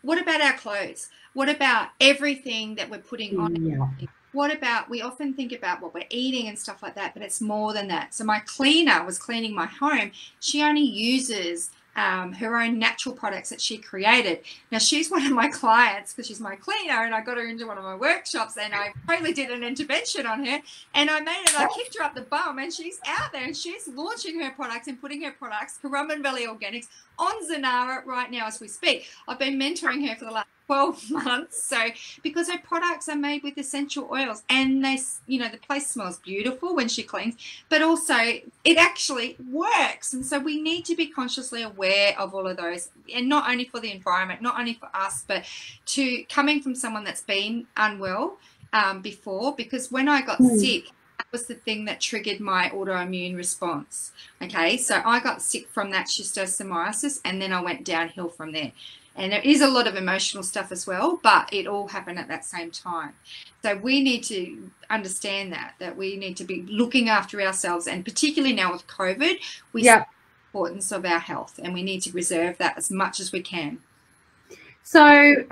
Speaker 2: What about our clothes? What about everything that we're putting on?
Speaker 1: Yeah.
Speaker 2: What about, we often think about what we're eating and stuff like that, but it's more than that. So my cleaner was cleaning my home. She only uses her own natural products that she created. Now, she's one of my clients because she's my cleaner, and I got her into one of my workshops, and I totally did an intervention on her, and I kicked her up the bum, and she's out there, and she's launching her products and putting her products, Currumbin Valley Organics, on Zanara right now as we speak. I've been mentoring her for the last 12 months. So, because her products are made with essential oils, and they, you know, the place smells beautiful when she cleans, but also it actually works. And so we need to be consciously aware of all of those, and not only for the environment, not only for us, but to coming from someone that's been unwell before, because when I got sick, that was the thing that triggered my autoimmune response. Okay, so I got sick from that schistosomiasis, and then I went downhill from there. And there is a lot of emotional stuff as well, but it all happened at that same time. So we need to understand that we need to be looking after ourselves, and particularly now with COVID, we see the importance of our health, and we need to reserve that as much as we can.
Speaker 1: So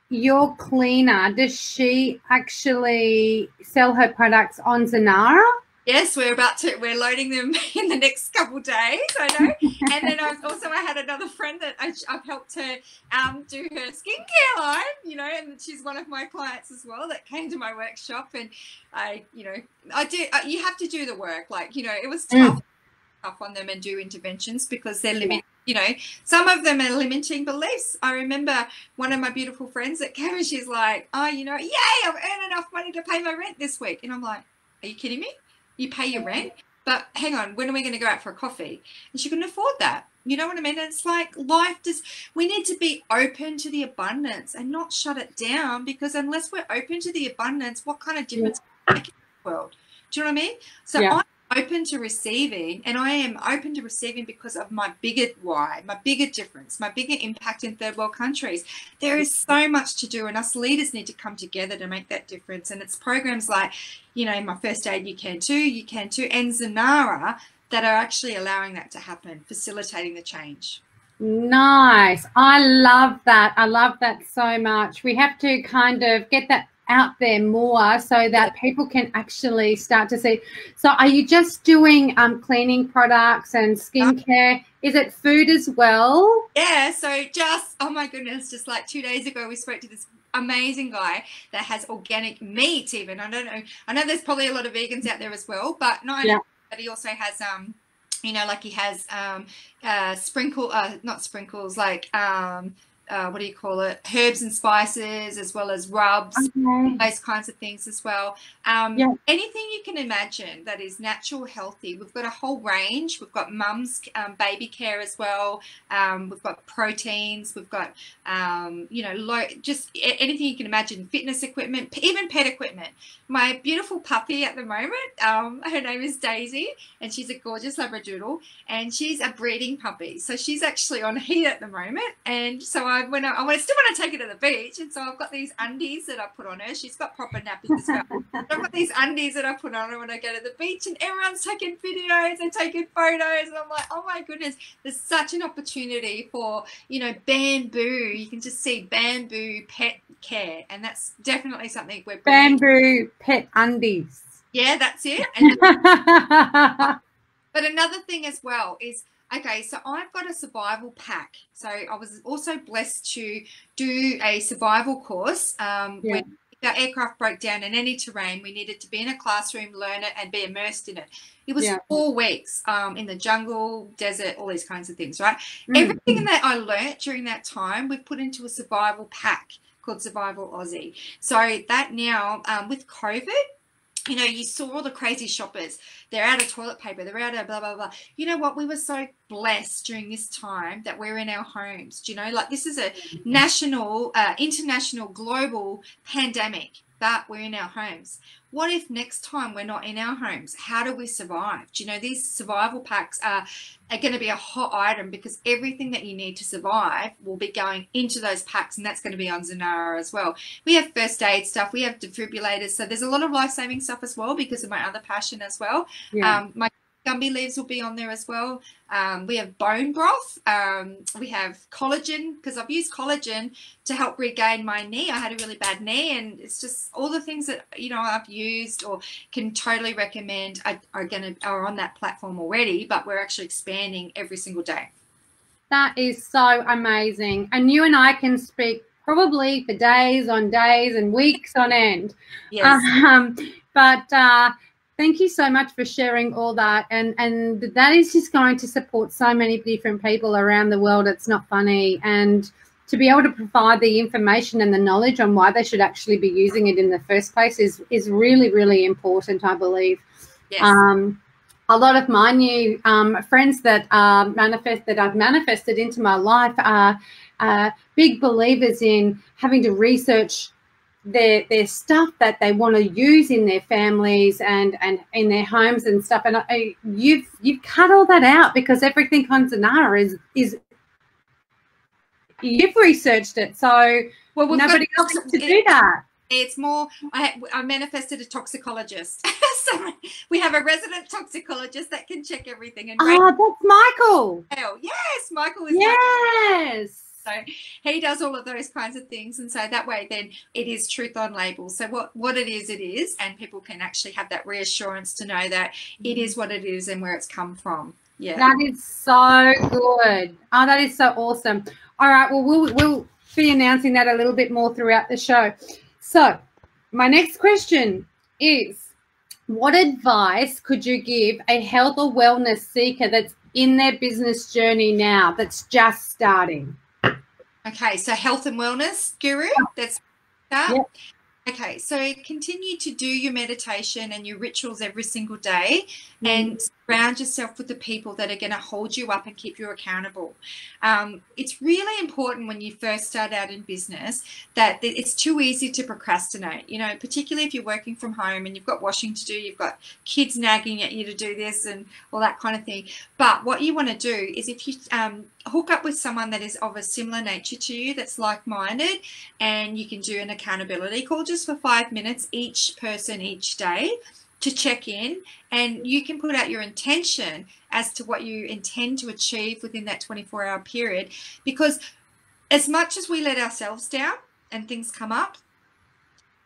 Speaker 1: your cleaner, does she actually sell her products on Zanara?
Speaker 2: Yes, we're loading them in the next couple of days, I know. And then I had another friend that I've helped her do her skincare line, you know, and she's one of my clients as well that came to my workshop. And you have to do the work. Like, you know, it was tough on them and do interventions because they're limiting. You know, some of them are limiting beliefs. I remember one of my beautiful friends that came, and she's like, oh, you know, yay, I've earned enough money to pay my rent this week. And I'm like, are you kidding me? You pay your rent, but hang on, when are we going to go out for a coffee? And she couldn't afford that. You know what I mean? And it's like we need to be open to the abundance and not shut it down, because unless we're open to the abundance, what kind of difference can we make in the world? Do you know what I mean? So I'm open to receiving, and I am open to receiving because of my bigger why, my bigger difference, my bigger impact in third world countries. There is so much to do, and us leaders need to come together to make that difference. And it's programs like, you know, my first Aid YUCAN2, and Zanara that are actually allowing that to happen, facilitating the change.
Speaker 1: Nice. I love that. I love that so much. We have to kind of get that out there more so that people can actually start to see. So are you just doing cleaning products and skincare? Is it food as well?
Speaker 2: Yeah, so oh my goodness, just like 2 days ago we spoke to this amazing guy that has organic meat even. I don't know, I know there's probably a lot of vegans out there as well, but not only that, he also has you know, like he has not sprinkles, like what do you call it, herbs and spices, as well as rubs, those kinds of things as well. Anything you can imagine that is natural, healthy. We've got a whole range. We've got mum's baby care as well. We've got proteins. We've got you know, just anything you can imagine, fitness equipment, even pet equipment. My beautiful puppy at the moment, her name is Daisy, and she's a gorgeous Labradoodle, and she's a breeding puppy. So she's actually on heat at the moment, and so I still want to take her to the beach, and so I've got these undies that I put on her. She's got proper nappies as well. I've got these undies that I put on her when I go to the beach, and everyone's taking videos and taking photos, and I'm like, oh my goodness, there's such an opportunity for, you know, bamboo. You can just see bamboo pet care, and that's definitely something we're
Speaker 1: bamboo pet undies.
Speaker 2: Yeah, that's it. But another thing as well is, okay, so I've got a survival pack. So I was also blessed to do a survival course where our aircraft broke down in any terrain, we needed to be in a classroom, learn it, and be immersed in it. It was 4 weeks in the jungle, desert, all these kinds of things, right? Everything that I learnt during that time, we've put into a survival pack called Survival Aussie. So that now, with COVID, you know, you saw all the crazy shoppers. They're out of toilet paper. They're out of blah, blah, blah. You know what? We were so blessed during this time that we're in our homes. Do you know, like this is a national, international, global pandemic, but we're in our homes. What if next time we're not in our homes? How do we survive? Do you know, these survival packs are going to be a hot item because everything that you need to survive will be going into those packs, and that's going to be on Zanara as well. We have first aid stuff. We have defibrillators. So there's a lot of life-saving stuff as well because of my other passion as well. My Gumby leaves will be on there as well. We have bone broth. We have collagen because I've used collagen to help regain my knee. I had a really bad knee, and it's just all the things that, you know, I've used or can totally recommend are on that platform already, but we're actually expanding every single day.
Speaker 1: That is so amazing. And you and I can speak probably for days on days and weeks on end.
Speaker 2: Yes.
Speaker 1: Thank you so much for sharing all that. And that is just going to support so many different people around the world. It's not funny. And to be able to provide the information and the knowledge on why they should actually be using it in the first place is really, really important, I believe.
Speaker 2: Yes.
Speaker 1: A lot of my new friends that I've manifested into my life are big believers in having to research their stuff that they want to use in their families and in their homes and stuff. And you've cut all that out because everything on Zanara is you've researched it. So nobody else has to do that.
Speaker 2: It's more, I manifested a toxicologist. So we have a resident toxicologist that can check everything. And
Speaker 1: that's Michael.
Speaker 2: Yes, Michael is.
Speaker 1: Yes.
Speaker 2: So he does all of those kinds of things, and so that way then it is truth on labels. So what it is, and people can actually have that reassurance to know that it is what it is and where it's come from. Yeah,
Speaker 1: that is so good. Oh, that is so awesome. All right, well we'll be announcing that a little bit more throughout the show. So my next question is, what advice could you give a health or wellness seeker that's in their business journey now, that's just starting?
Speaker 2: Okay, so health and wellness guru, that's that.
Speaker 1: Yep.
Speaker 2: Okay, so continue to do your meditation and your rituals every single day and surround yourself with the people that are going to hold you up and keep you accountable. It's really important when you first start out in business that it's too easy to procrastinate, you know, particularly if you're working from home and you've got washing to do, you've got kids nagging at you to do this and all that kind of thing. But what you want to do is if you hook up with someone that is of a similar nature to you, that's like-minded, and you can do an accountability call just for 5 minutes each person each day to check in, and you can put out your intention as to what you intend to achieve within that 24-hour period. Because as much as we let ourselves down and things come up,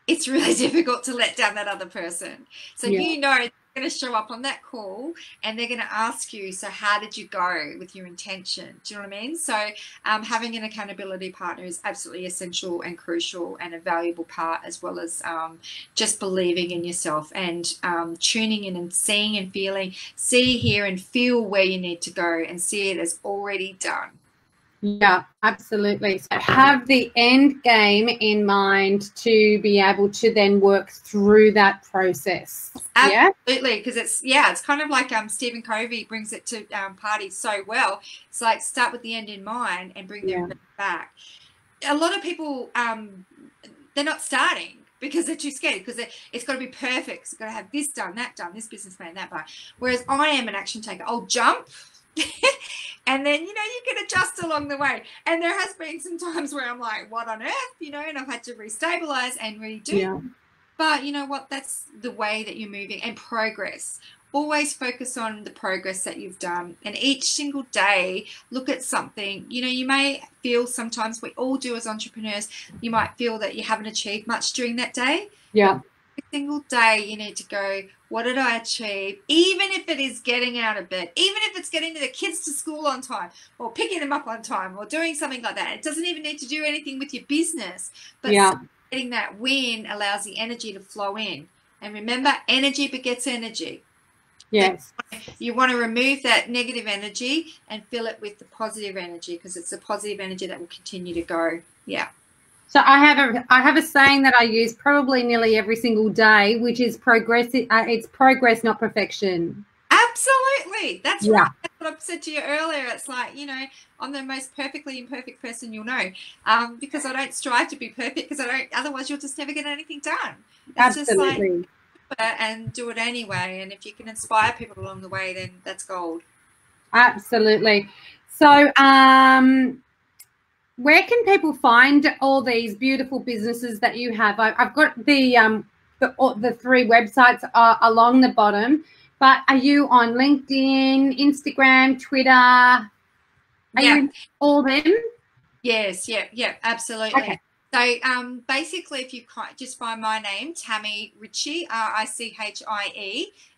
Speaker 2: it's really difficult to let down that other person. So you know they're going to show up on that call and they're going to ask you, so how did you go with your intention? Do you know what I mean? So having an accountability partner is absolutely essential and crucial and a valuable part, as well as just believing in yourself and tuning in and seeing and feeling, see, hear and feel where you need to go and see it as already done.
Speaker 1: Yeah, absolutely. So have the end game in mind to be able to then work through that process.
Speaker 2: Absolutely, because it's kind of like Stephen Covey brings it to parties so well. It's like start with the end in mind and bring them back. A lot of people, they're not starting because they're too scared, because it's got to be perfect. It's got to have this done, that done, this business plan, that part. Whereas I am an action taker. I'll jump. And then, you know, you can adjust along the way. And there has been some times where I'm like, what on earth, you know, and I've had to restabilize and redo. Yeah. But you know what? That's the way that you're moving. And progress. Always focus on the progress that you've done. And each single day, look at something. You know, you may feel sometimes, we all do as entrepreneurs, you might feel that you haven't achieved much during that day. Yeah. Every single day you need to go, what did I achieve? Even if it is getting out of bed, even if it's getting the kids to school on time or picking them up on time or doing something like that. It doesn't even need to do anything with your business, but getting that win allows the energy to flow in. And remember, energy begets energy.
Speaker 1: Yes.
Speaker 2: You want to remove that negative energy and fill it with the positive energy, because it's the positive energy that will continue to go. Yeah.
Speaker 1: So I have a saying that I use probably nearly every single day, which is progress. It's progress, not perfection.
Speaker 2: Absolutely. That's
Speaker 1: Yeah.
Speaker 2: right. That's what I said to you earlier. It's like, you know, I'm the most perfectly imperfect person you'll know, because I don't strive to be perfect, because otherwise you'll just never get anything done. It's
Speaker 1: Absolutely.
Speaker 2: just like, and do it anyway. And if you can inspire people along the way, then that's gold.
Speaker 1: Absolutely. So, where can people find all these beautiful businesses that you have? I've got the three websites along the bottom, but are you on LinkedIn, Instagram, Twitter? Are you in all them?
Speaker 2: Yes, yeah, absolutely.
Speaker 1: Okay.
Speaker 2: So basically, if you just find my name, Tammy Richie, Richie,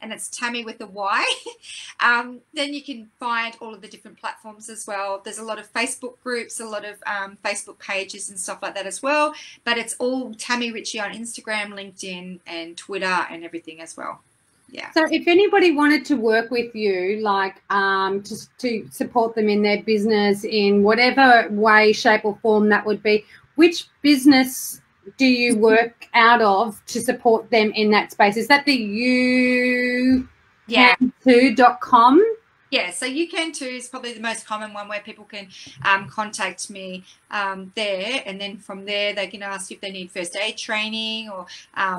Speaker 2: and it's Tammy with a Y, then you can find all of the different platforms as well. There's a lot of Facebook groups, a lot of Facebook pages and stuff like that as well. But it's all Tammy Richie on Instagram, LinkedIn, and Twitter, and everything as well. Yeah.
Speaker 1: So if anybody wanted to work with you, like just to support them in their business in whatever way, shape or form that would be, which business do you work out of to support them in that space? Is that the YUCAN2.com?
Speaker 2: Yeah, so YUCAN2 is probably the most common one where people can contact me there, and then from there they can ask if they need first aid training, or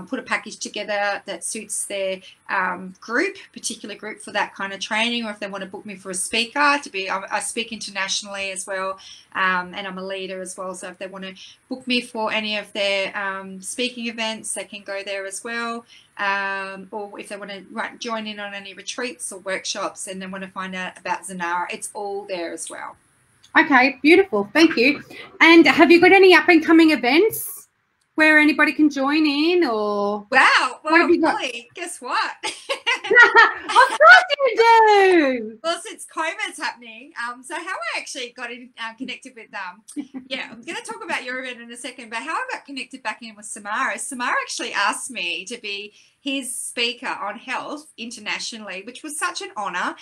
Speaker 2: put a package together that suits their particular group for that kind of training, or if they want to book me for a speaker. I speak internationally as well, and I'm a leader as well, so if they want to book me for any of their speaking events, they can go there as well. Or if they want to join in on any retreats or workshops and they want to find out about Zanara, it's all there as well.
Speaker 1: Okay, beautiful. Thank you. And have you got any up and coming events where anybody can join in? Or
Speaker 2: wow, well, really, guess what?
Speaker 1: Of course you do.
Speaker 2: Well, since COVID's happening, so how I actually got connected with yeah, I'm going to talk about your event in a second, but how I got connected back in with Samara actually asked me to be his speaker on health internationally, which was such an honor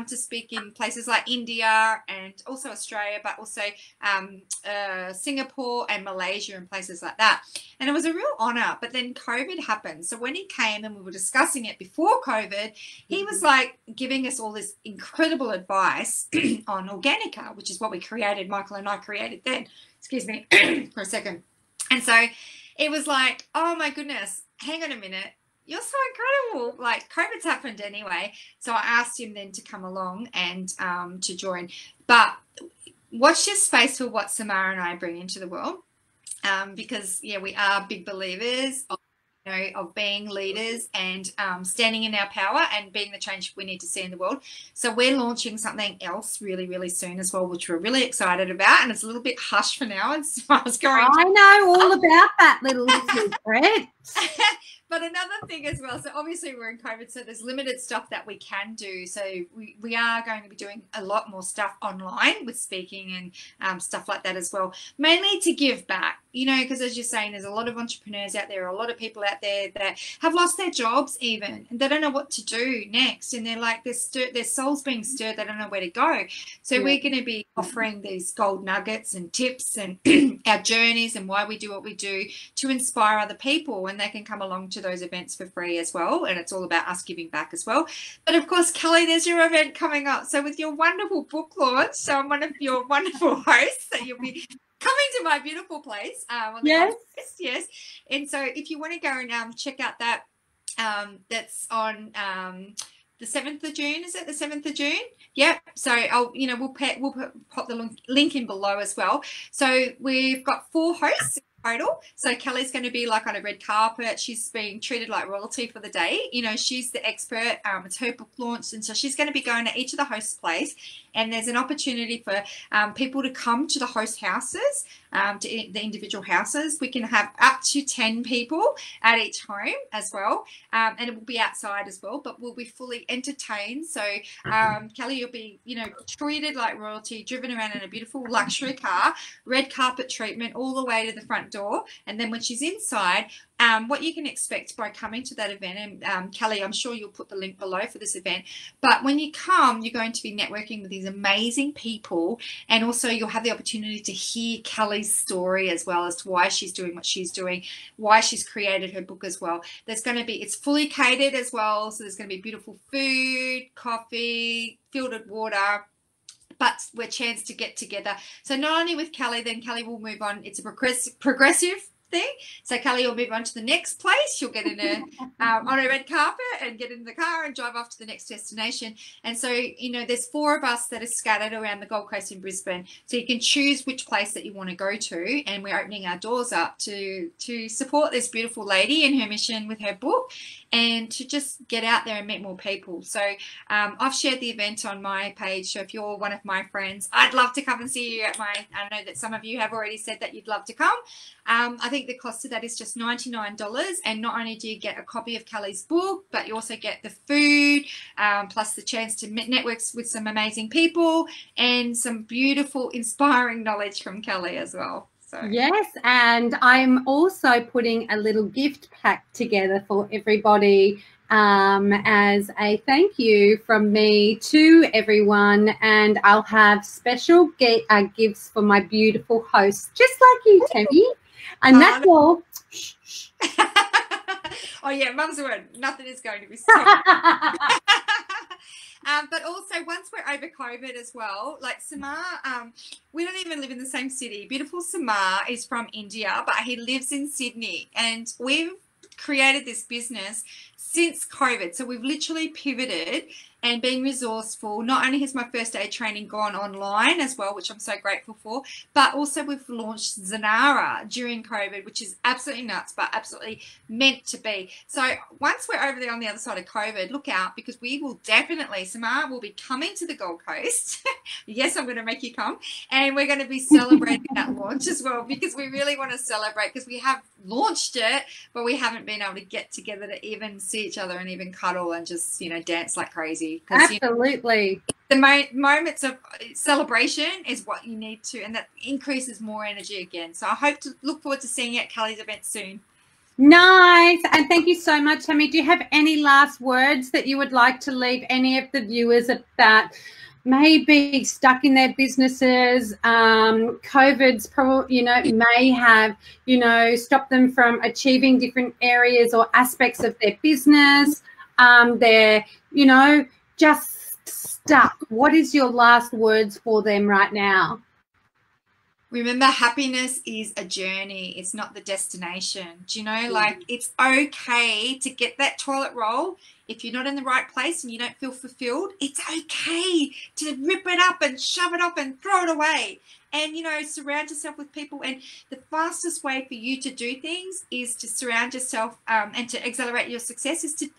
Speaker 2: to speak in places like India and also Australia, but also Singapore and Malaysia and places like that. And it was a real honor. But then COVID happened. So when he came and we were discussing it before COVID, he was like giving us all this incredible advice on Organica, which is what we created. Michael and I created then. Excuse me for a second. And so it was like, oh my goodness, hang on a minute. You're so incredible. Like, COVID's happened anyway. So I asked him then to come along and to join. But watch this space for what Samara and I bring into the world. Because, yeah, we are big believers of being leaders and standing in our power and being the change we need to see in the world. So we're launching something else really, really soon as well, which we're really excited about. And it's a little bit hush for now. As far as going,
Speaker 1: I know all about that little secret.
Speaker 2: But another thing as well, so obviously we're in COVID, so there's limited stuff that we can do. So we are going to be doing a lot more stuff online with speaking and stuff like that as well, mainly to give back, because as you're saying, there's a lot of entrepreneurs out there, a lot of people out there that have lost their jobs even, and they don't know what to do next. And they're like, their soul's being stirred, they don't know where to go. So we're going to be offering these gold nuggets and tips and our journeys and why we do what we do to inspire other people, and they can come along to those events for free as well, and it's all about us giving back as well. But of course, Kelly, there's your event coming up, so with your wonderful book launch, so I'm one of your wonderful hosts that you'll be coming to my beautiful place on the yes. And so if you want to go and check out that, that's on the 7th of June. Is it the 7th of June? Yep. So we'll pop the link in below as well. So we've got 4 hosts total. So Kelly's going to be like on a red carpet. She's being treated like royalty for the day. She's the expert. It's her book launch, and so she's going to be going to each of the hosts' place. And there's an opportunity for people to come to the host houses to the individual houses. We can have up to 10 people at each home as well, and it will be outside as well, but we'll be fully entertained. So Kelly, you'll be, you know, treated like royalty, driven around in a beautiful luxury car, red carpet treatment all the way to the front door. And then when she's inside, what you can expect by coming to that event, and Kelly, I'm sure you'll put the link below for this event, but when you come, you're going to be networking with these amazing people, and also you'll have the opportunity to hear Kelly's story as well as to why she's doing what she's doing, why she's created her book as well. There's going to be, it's fully catered as well, so there's going to be beautiful food, coffee, filtered water, but we're a chance to get together. So not only with Kelly, then Kelly will move on. It's a progressive thing. So Kelly will move on to the next place. She'll get in a on a red carpet and get in the car and drive off to the next destination. And so, you know, there's 4 of us that are scattered around the Gold Coast in Brisbane. So you can choose which place that you want to go to, and we're opening our doors up to support this beautiful lady in her mission with her book, and to just get out there and meet more people. So I've shared the event on my page. So if you're one of my friends, I'd love to come and see you at my, I know that some of you have already said that you'd love to come. I think the cost of that is just $99. And not only do you get a copy of Kelly's book, but you also get the food, plus the chance to network with some amazing people and some beautiful, inspiring knowledge from Kelly as well. So.
Speaker 1: Yes, and I'm also putting a little gift pack together for everybody as a thank you from me to everyone, and I'll have special gifts for my beautiful hosts, just like you, Tammy. And that's all.
Speaker 2: Oh yeah, mum's word. Nothing is going to be said. But also, once we're over COVID as well, like Samar, we don't even live in the same city. Beautiful Samar is from India, but he lives in Sydney. And we've created this business since COVID. So we've literally pivoted and been resourceful. Not only has my first aid training gone online as well, which I'm so grateful for, but also we've launched Zanara during COVID, which is absolutely nuts, but absolutely meant to be. So once we're over there on the other side of COVID, look out, because we will definitely, Samara will be coming to the Gold Coast. Yes, I'm going to make you come. And we're going to be celebrating that launch as well, because we really want to celebrate, because we have launched it, but we haven't been able to get together to even see each other and even cuddle and just, you know, dance like crazy.
Speaker 1: Absolutely.
Speaker 2: You know, the moments of celebration is what you need to, and that increases more energy again. So I hope to look forward to seeing you at Kelly's event soon.
Speaker 1: Nice. And thank you so much, Tammy. Do you have any last words that you would like to leave any of the viewers that may be stuck in their businesses? COVID's probably, you know, may have, you know, stopped them from achieving different areas or aspects of their business. They're, you know, just stuck. What is your last words for them right now?
Speaker 2: Remember, happiness is a journey. It's not the destination. Do you know, like, it's okay to get that toilet roll. If you're not in the right place and you don't feel fulfilled, it's okay to rip it up and shove it up and throw it away. And, you know, surround yourself with people. And the fastest way for you to do things is to surround yourself and to accelerate your success is to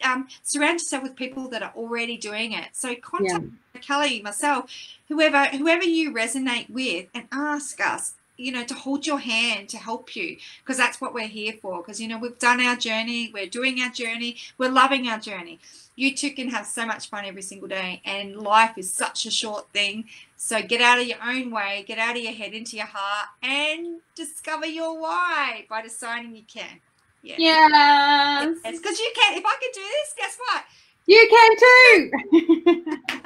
Speaker 2: surround yourself with people that are already doing it. So contact Kelly, myself, whoever you resonate with, and ask us, you know, to hold your hand, to help you, because that's what we're here for. Because, you know, we've done our journey, we're doing our journey, we're loving our journey. You too can have so much fun every single day, and life is such a short thing. So get out of your own way, get out of your head into your heart, and discover your why by deciding you can. Yeah.
Speaker 1: Yes.
Speaker 2: Because you can. If I can do this, guess what?
Speaker 1: You can too.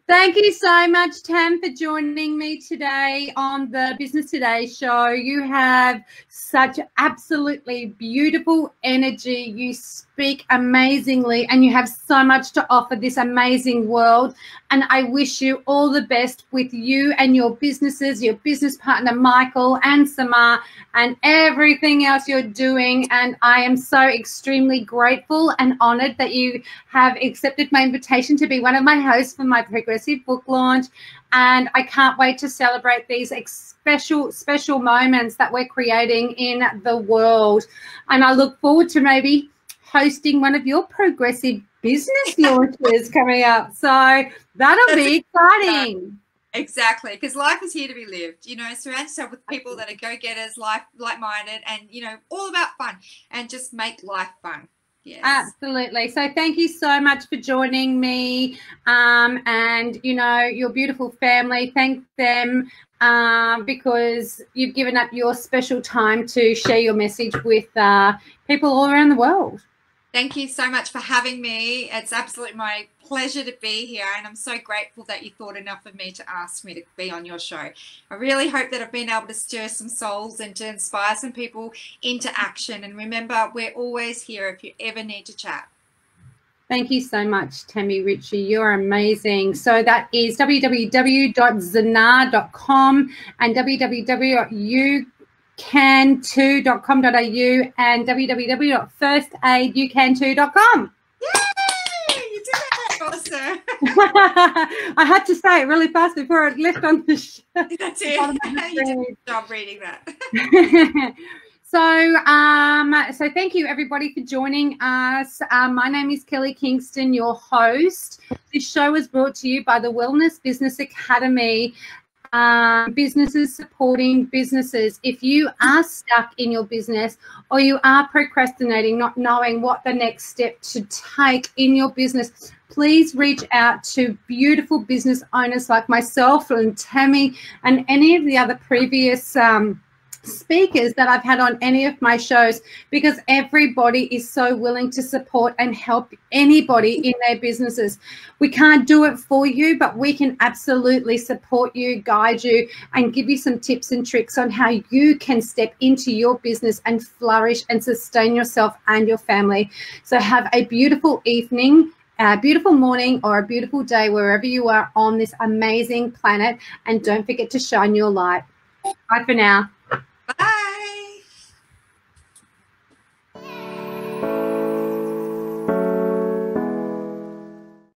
Speaker 1: Thank you so much, Tam, for joining me today on the Business Today show. You have such absolutely beautiful energy. You speak amazingly, and you have so much to offer this amazing world. And I wish you all the best with you and your businesses, your business partner, Michael, and Samar, and everything else you're doing. And I am so extremely grateful and honored that you have accepted my invitation to be one of my hosts for my progressive book launch. And I can't wait to celebrate these special moments that we're creating in the world. And I look forward to maybe hosting one of your progressive business launches coming up. So that'll be exciting.
Speaker 2: Exactly, because life is here to be lived. You know, surround yourself with people that are go-getters, like-minded, and you know, all about fun, and just make life fun. Yes.
Speaker 1: Absolutely. So thank you so much for joining me, and you know, your beautiful family. Thank them because you've given up your special time to share your message with people all around the world.
Speaker 2: Thank you so much for having me. It's absolutely my pleasure to be here, and I'm so grateful that you thought enough of me to ask me to be on your show. I really hope that I've been able to stir some souls and to inspire some people into action. And remember, we're always here if you ever need to chat.
Speaker 1: Thank you so much, Tammy Richie. You're amazing. So that is www.zanar.com and www.yucan2.com.au and www.firstaidyucan2.com.
Speaker 2: Yay! You did that, awesome.
Speaker 1: I had to say it really fast before it left on the show.
Speaker 2: That's it. You did a good job reading that.
Speaker 1: So thank you everybody for joining us. My name is Kelly Kingston, your host. This show is brought to you by the Wellness Business Academy. Businesses supporting businesses. If you are stuck in your business or you are procrastinating, not knowing what the next step to take in your business, please reach out to beautiful business owners like myself and Tammy and any of the other previous speakers that I've had on any of my shows, because everybody is so willing to support and help anybody in their businesses. We can't do it for you, but we can absolutely support you, guide you, and give you some tips and tricks on how you can step into your business and flourish and sustain yourself and your family. So have a beautiful evening, a beautiful morning, or a beautiful day wherever you are on this amazing planet, and don't forget to shine your light. Bye for now.